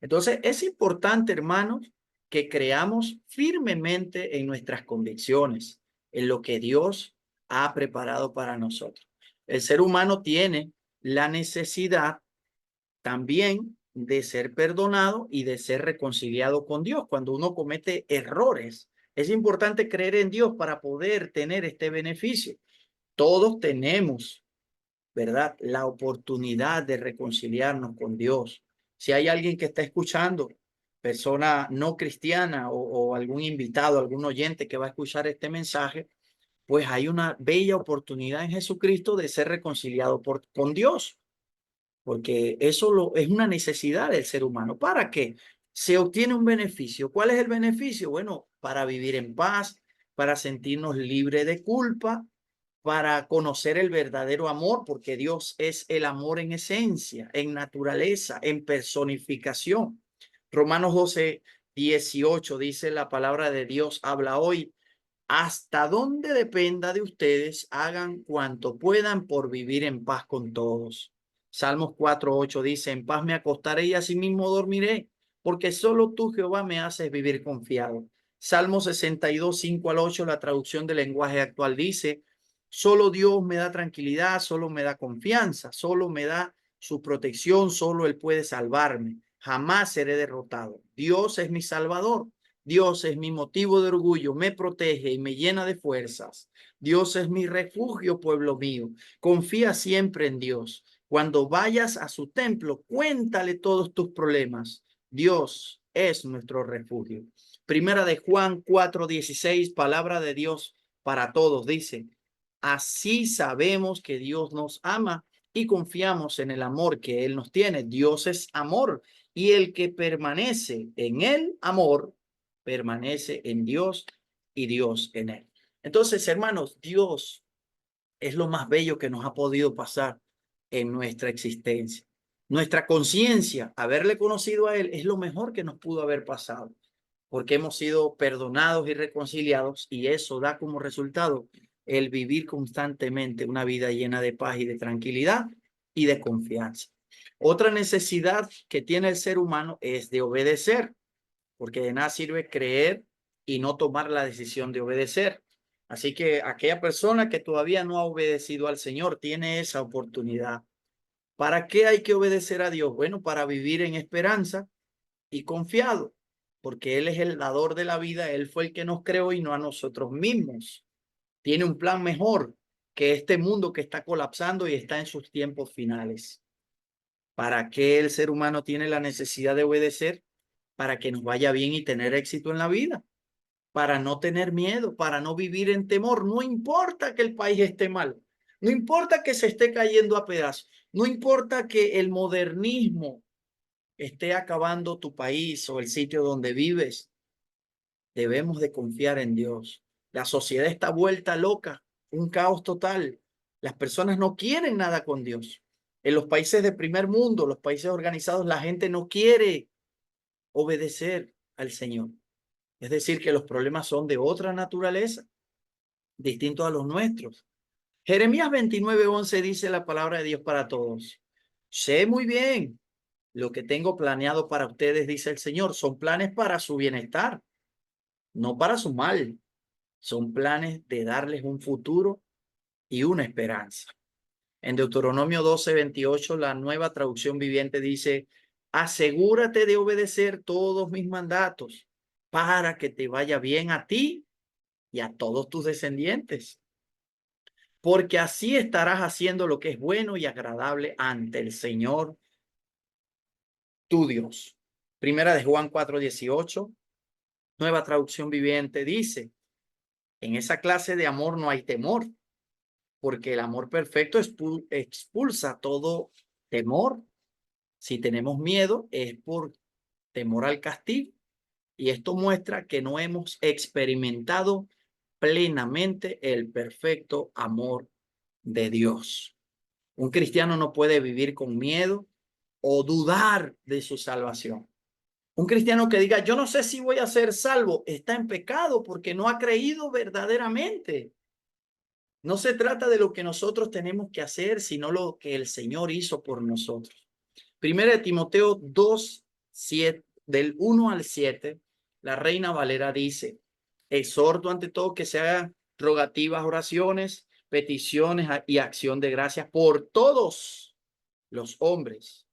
Entonces, es importante, hermanos, que creamos firmemente en nuestras convicciones, en lo que Dios ha preparado para nosotros. El ser humano tiene la necesidad también de ser perdonado y de ser reconciliado con Dios. Cuando uno comete errores, es importante creer en Dios para poder tener este beneficio. Todos tenemos, ¿verdad?, la oportunidad de reconciliarnos con Dios. Si hay alguien que está escuchando, persona no cristiana o algún invitado, algún oyente que va a escuchar este mensaje, pues hay una bella oportunidad en Jesucristo de ser reconciliado con Dios, porque eso es una necesidad del ser humano. ¿Para qué? Se obtiene un beneficio. ¿Cuál es el beneficio? Bueno, para vivir en paz, para sentirnos libres de culpa, para conocer el verdadero amor, porque Dios es el amor en esencia, en naturaleza, en personificación. Romanos 12:18 dice la palabra de Dios, habla hoy: hasta donde dependa de ustedes, hagan cuanto puedan por vivir en paz con todos. Salmos 4:8 dice: en paz me acostaré y asimismo dormiré, porque solo tú, Jehová, me haces vivir confiado. Salmo 62:5 al 8, la traducción del lenguaje actual dice: solo Dios me da tranquilidad, solo me da confianza, solo me da su protección, solo Él puede salvarme. Jamás seré derrotado. Dios es mi salvador. Dios es mi motivo de orgullo, me protege y me llena de fuerzas. Dios es mi refugio, pueblo mío. Confía siempre en Dios. Cuando vayas a su templo, cuéntale todos tus problemas. Dios es nuestro refugio. Primera de Juan 4:16, palabra de Dios para todos, dice: así sabemos que Dios nos ama y confiamos en el amor que Él nos tiene. Dios es amor, y el que permanece en el amor permanece en Dios y Dios en él. Entonces, hermanos, Dios es lo más bello que nos ha podido pasar en nuestra existencia. Nuestra conciencia, haberle conocido a Él, es lo mejor que nos pudo haber pasado, porque hemos sido perdonados y reconciliados, y eso da como resultado el vivir constantemente una vida llena de paz y de tranquilidad y de confianza. Otra necesidad que tiene el ser humano es de obedecer, porque de nada sirve creer y no tomar la decisión de obedecer. Así que aquella persona que todavía no ha obedecido al Señor tiene esa oportunidad. ¿Para qué hay que obedecer a Dios? Bueno, para vivir en esperanza y confiado, porque Él es el dador de la vida, Él fue el que nos creó y no a nosotros mismos. Tiene un plan mejor que este mundo que está colapsando y está en sus tiempos finales. ¿Para qué el ser humano tiene la necesidad de obedecer? Para que nos vaya bien y tener éxito en la vida, para no tener miedo, para no vivir en temor. No importa que el país esté mal, no importa que se esté cayendo a pedazos, no importa que el modernismo esté acabando tu país o el sitio donde vives. Debemos de confiar en Dios. La sociedad está vuelta loca, un caos total. Las personas no quieren nada con Dios. En los países de primer mundo, los países organizados, la gente no quiere obedecer al Señor. Es decir, que los problemas son de otra naturaleza, distintos a los nuestros. Jeremías 29:11 dice la palabra de Dios para todos: sé muy bien lo que tengo planeado para ustedes, dice el Señor. Son planes para su bienestar, no para su mal. Son planes de darles un futuro y una esperanza. En Deuteronomio 12:28, la Nueva Traducción Viviente dice: asegúrate de obedecer todos mis mandatos para que te vaya bien a ti y a todos tus descendientes, porque así estarás haciendo lo que es bueno y agradable ante el Señor tu Dios. Primera de Juan 4:18, Nueva Traducción Viviente, dice: en esa clase de amor no hay temor, porque el amor perfecto expulsa todo temor. Si tenemos miedo es por temor al castigo, y esto muestra que no hemos experimentado plenamente el perfecto amor de Dios. Un cristiano no puede vivir con miedo o dudar de su salvación. Un cristiano que diga: yo no sé si voy a ser salvo, está en pecado porque no ha creído verdaderamente. No se trata de lo que nosotros tenemos que hacer, sino lo que el Señor hizo por nosotros. Primera de Timoteo 2:7, del 1 al 7, la Reina Valera dice: exhorto ante todo que se hagan rogativas, oraciones, peticiones y acción de gracias por todos los hombres,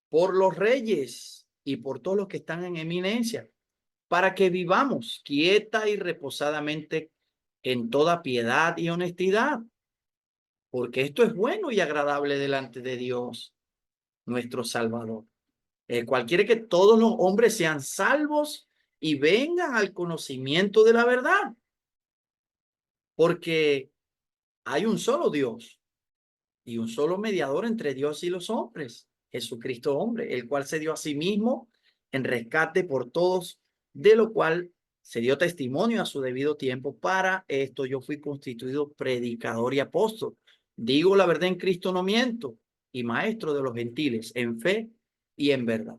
por los reyes y por todos los que están en eminencia, para que vivamos quieta y reposadamente en toda piedad y honestidad, porque esto es bueno y agradable delante de Dios, nuestro Salvador, el cual quiere que todos los hombres sean salvos y vengan al conocimiento de la verdad, porque hay un solo Dios y un solo mediador entre Dios y los hombres, Jesucristo hombre, el cual se dio a sí mismo en rescate por todos, de lo cual se dio testimonio a su debido tiempo. Para esto yo fui constituido predicador y apóstol. Digo la verdad en Cristo, no miento, y maestro de los gentiles en fe y en verdad.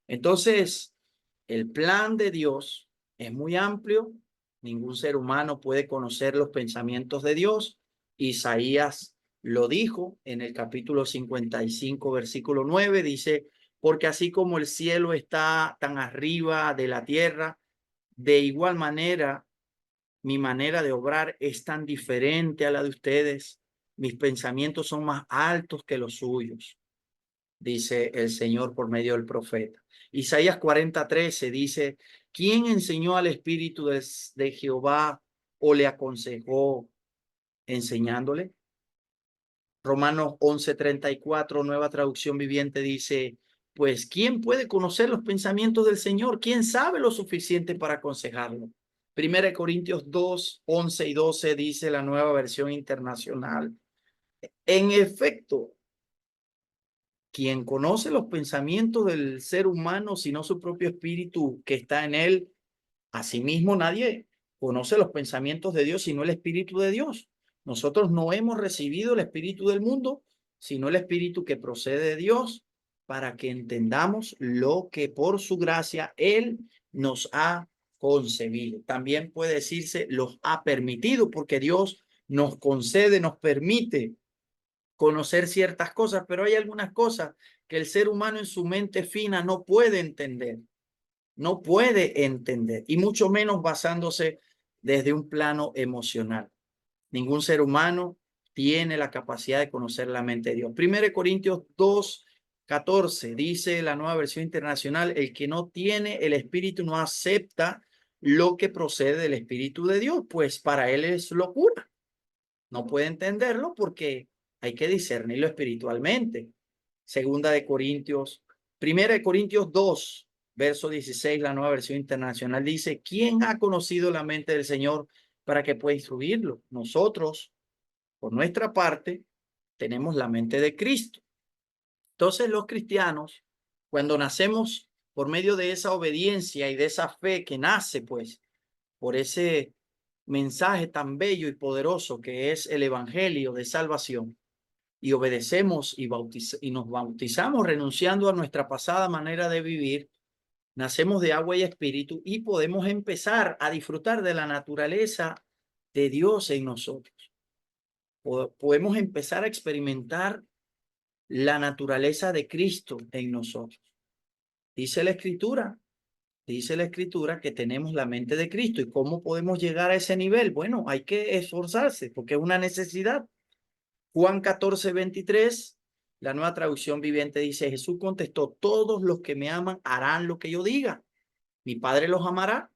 Entonces, el plan de Dios es muy amplio. Ningún ser humano puede conocer los pensamientos de Dios. Isaías lo dijo en el capítulo 55, versículo 9, dice, porque así como el cielo está tan arriba de la tierra, de igual manera mi manera de obrar es tan diferente a la de ustedes. Mis pensamientos son más altos que los suyos, dice el Señor por medio del profeta. Isaías 40:13 dice, ¿quién enseñó al Espíritu de Jehová o le aconsejó enseñándole? Romanos 11:34, nueva traducción viviente, dice, pues, ¿quién puede conocer los pensamientos del Señor? ¿Quién sabe lo suficiente para aconsejarlo? Primera de Corintios 2:11 y 12 dice la nueva versión internacional. En efecto, quien conoce los pensamientos del ser humano, sino su propio espíritu que está en él, asimismo nadie conoce los pensamientos de Dios, sino el Espíritu de Dios. Nosotros no hemos recibido el espíritu del mundo, sino el espíritu que procede de Dios, para que entendamos lo que por su gracia Él nos ha concebido. También puede decirse los ha permitido, porque Dios nos concede, nos permite conocer ciertas cosas, pero hay algunas cosas que el ser humano en su mente fina no puede entender, no puede entender, y mucho menos basándose desde un plano emocional. Ningún ser humano tiene la capacidad de conocer la mente de Dios. 1 Corintios 2:14 dice la nueva versión internacional, el que no tiene el Espíritu no acepta lo que procede del Espíritu de Dios, pues para él es locura. No puede entenderlo porque hay que discernirlo espiritualmente. Primera de Corintios 2, verso 16, la nueva versión internacional dice, ¿quién ha conocido la mente del Señor para que pueda instruirlo? Nosotros, por nuestra parte, tenemos la mente de Cristo. Entonces los cristianos, cuando nacemos por medio de esa obediencia y de esa fe que nace, pues, por ese mensaje tan bello y poderoso que es el evangelio de salvación, y obedecemos y nos bautizamos renunciando a nuestra pasada manera de vivir, nacemos de agua y espíritu y podemos empezar a disfrutar de la naturaleza de Dios en nosotros. Podemos empezar a experimentar la naturaleza de Cristo en nosotros. Dice la Escritura, dice la Escritura que tenemos la mente de Cristo. ¿Y cómo podemos llegar a ese nivel? Bueno, hay que esforzarse porque es una necesidad. Juan 14:23, la nueva traducción viviente dice, Jesús contestó, todos los que me aman harán lo que yo diga. Mi Padre los amará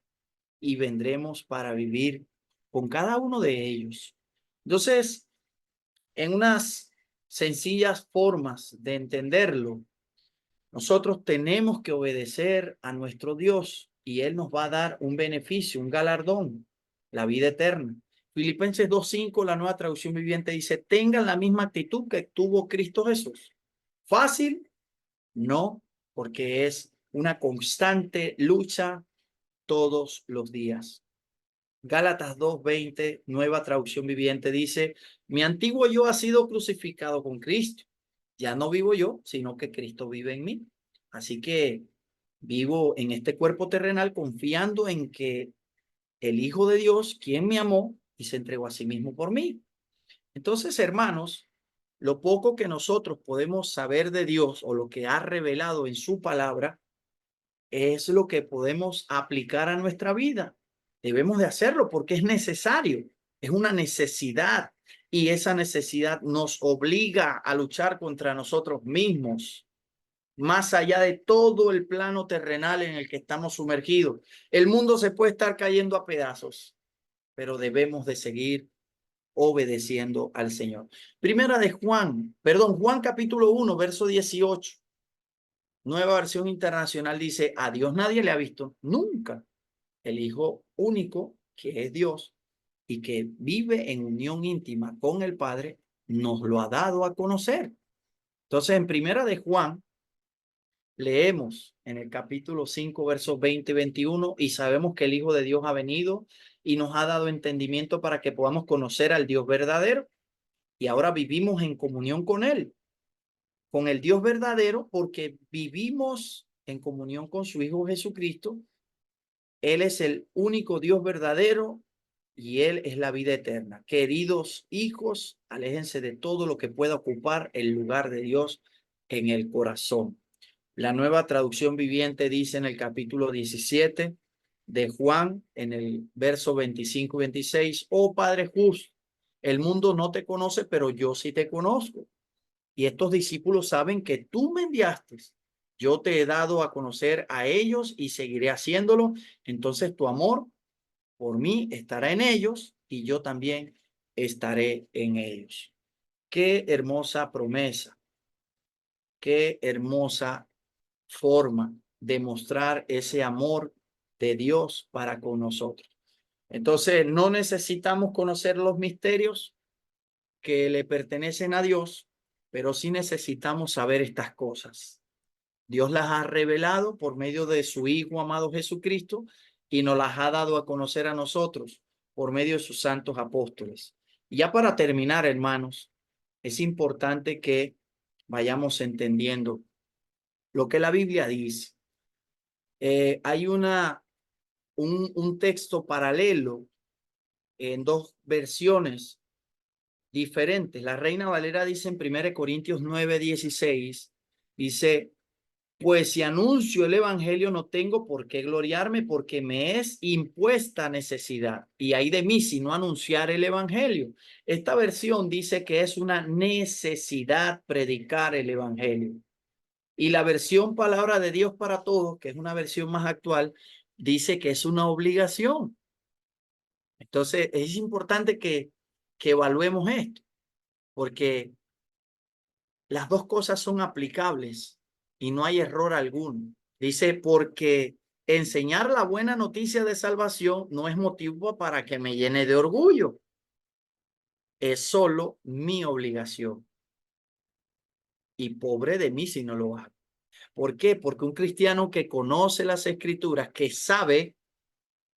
y vendremos para vivir con cada uno de ellos. Entonces, en unas sencillas formas de entenderlo, nosotros tenemos que obedecer a nuestro Dios y Él nos va a dar un beneficio, un galardón, la vida eterna. Filipenses 2:5, la nueva traducción viviente dice, tengan la misma actitud que tuvo Cristo Jesús. ¿Fácil? No, porque es una constante lucha todos los días. Gálatas 2:20, nueva traducción viviente, dice, mi antiguo yo ha sido crucificado con Cristo. Ya no vivo yo, sino que Cristo vive en mí. Así que vivo en este cuerpo terrenal confiando en que el Hijo de Dios, quien me amó y se entregó a sí mismo por mí. Entonces, hermanos, lo poco que nosotros podemos saber de Dios o lo que ha revelado en su palabra es lo que podemos aplicar a nuestra vida. Debemos de hacerlo porque es necesario, es una necesidad. Y esa necesidad nos obliga a luchar contra nosotros mismos, más allá de todo el plano terrenal en el que estamos sumergidos. El mundo se puede estar cayendo a pedazos, pero debemos de seguir obedeciendo al Señor. Primera de Juan capítulo 1, verso 18. Nueva versión internacional dice: a Dios nadie le ha visto nunca. El Hijo único, que es Dios y que vive en unión íntima con el Padre, nos lo ha dado a conocer. Entonces, en Primera de Juan, leemos en el capítulo 5, versos 20 y 21, y sabemos que el Hijo de Dios ha venido y nos ha dado entendimiento para que podamos conocer al Dios verdadero, y ahora vivimos en comunión con Él, con el Dios verdadero, porque vivimos en comunión con su Hijo Jesucristo. Él es el único Dios verdadero y Él es la vida eterna. Queridos hijos, aléjense de todo lo que pueda ocupar el lugar de Dios en el corazón. La Nueva Traducción Viviente dice en el capítulo 17 de Juan, en el verso 25 y 26, oh Padre justo, el mundo no te conoce, pero yo sí te conozco. Y estos discípulos saben que tú me enviaste. Yo te he dado a conocer a ellos y seguiré haciéndolo. Entonces tu amor por mí estará en ellos y yo también estaré en ellos. Qué hermosa promesa, qué hermosa forma de mostrar ese amor de Dios para con nosotros. Entonces, no necesitamos conocer los misterios que le pertenecen a Dios, pero sí necesitamos saber estas cosas. Dios las ha revelado por medio de su Hijo amado Jesucristo y nos las ha dado a conocer a nosotros por medio de sus santos apóstoles. Y ya para terminar, hermanos, es importante que vayamos entendiendo lo que la Biblia dice. Hay un texto paralelo en dos versiones diferentes. La Reina Valera dice en 1 Corintios 9:16, dice: pues si anuncio el evangelio no tengo por qué gloriarme, porque me es impuesta necesidad. Y hay de mí si no anunciar el evangelio. Esta versión dice que es una necesidad predicar el evangelio. Y la versión Palabra de Dios para Todos, que es una versión más actual, dice que es una obligación. Entonces es importante que evaluemos esto, porque las dos cosas son aplicables y no hay error alguno. Dice, porque enseñar la buena noticia de salvación no es motivo para que me llene de orgullo. Es solo mi obligación. Y pobre de mí si no lo hago. ¿Por qué? Porque un cristiano que conoce las Escrituras, que sabe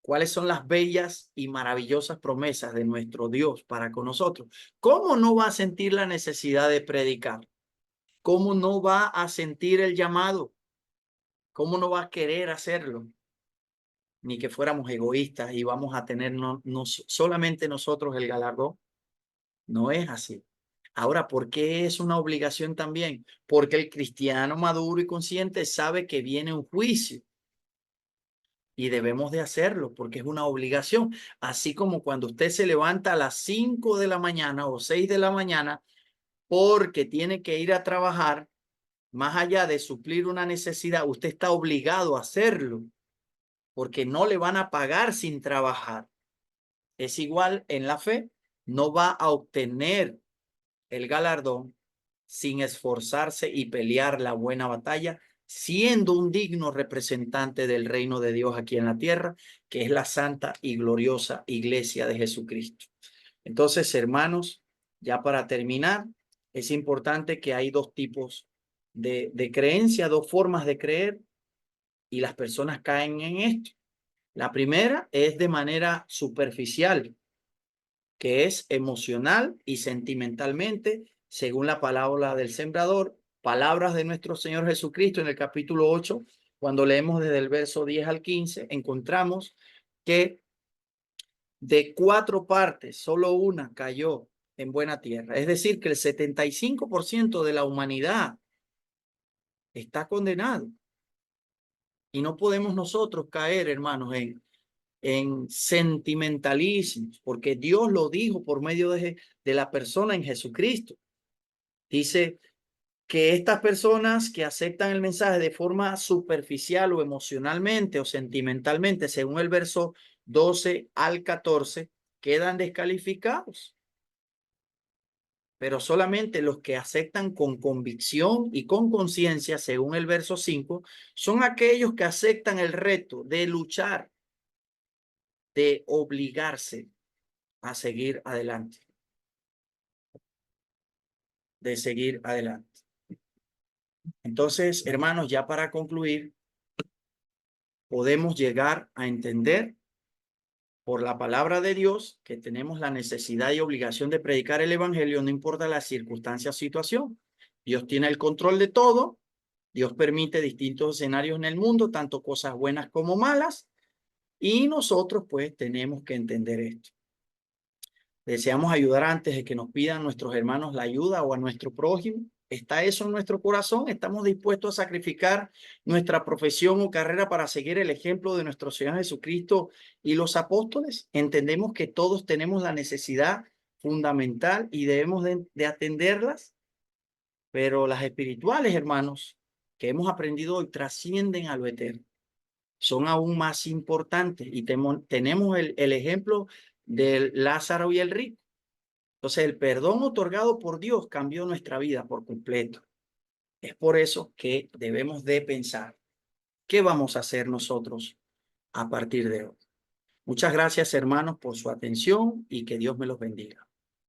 cuáles son las bellas y maravillosas promesas de nuestro Dios para con nosotros, ¿cómo no va a sentir la necesidad de predicar? ¿Cómo no va a sentir el llamado? ¿Cómo no va a querer hacerlo? Ni que fuéramos egoístas y vamos a tener solamente nosotros el galardón. No es así. Ahora, ¿por qué es una obligación también? Porque el cristiano maduro y consciente sabe que viene un juicio y debemos de hacerlo porque es una obligación. Así como cuando usted se levanta a las 5 de la mañana o 6 de la mañana porque tiene que ir a trabajar, más allá de suplir una necesidad, usted está obligado a hacerlo porque no le van a pagar sin trabajar. Es igual en la fe, no va a obtener el galardón sin esforzarse y pelear la buena batalla, siendo un digno representante del reino de Dios aquí en la tierra, que es la santa y gloriosa iglesia de Jesucristo. Entonces, hermanos, ya para terminar, es importante que hay dos tipos de creencia, dos formas de creer, y las personas caen en esto. La primera es de manera superficial, que es emocional y sentimentalmente, según la palabra del sembrador, palabras de nuestro Señor Jesucristo en el capítulo 8, cuando leemos desde el verso 10 al 15, encontramos que de 4 partes, solo una cayó en buena tierra. Es decir, que el 75% de la humanidad está condenado. Y no podemos nosotros caer, hermanos, en sentimentalismos, porque Dios lo dijo por medio de la persona en Jesucristo. Dice que estas personas que aceptan el mensaje de forma superficial o emocionalmente o sentimentalmente, según el verso 12 al 14, quedan descalificados. Pero solamente los que aceptan con convicción y con conciencia, según el verso 5, son aquellos que aceptan el reto de luchar, de obligarse a seguir adelante, de seguir adelante. Entonces, hermanos, ya para concluir, podemos llegar a entender por la palabra de Dios que tenemos la necesidad y obligación de predicar el evangelio, no importa la circunstancia o situación. Dios tiene el control de todo. Dios permite distintos escenarios en el mundo, tanto cosas buenas como malas, y nosotros pues tenemos que entender esto. Deseamos ayudar antes de que nos pidan nuestros hermanos la ayuda o a nuestro prójimo. ¿Está eso en nuestro corazón? ¿Estamos dispuestos a sacrificar nuestra profesión o carrera para seguir el ejemplo de nuestro Señor Jesucristo y los apóstoles? Entendemos que todos tenemos la necesidad fundamental y debemos de atenderlas, pero las espirituales, hermanos, que hemos aprendido hoy trascienden a lo eterno. Son aún más importantes y tenemos el ejemplo del Lázaro y el rico. Entonces, el perdón otorgado por Dios cambió nuestra vida por completo. Es por eso que debemos de pensar qué vamos a hacer nosotros a partir de hoy. Muchas gracias, hermanos, por su atención y que Dios me los bendiga.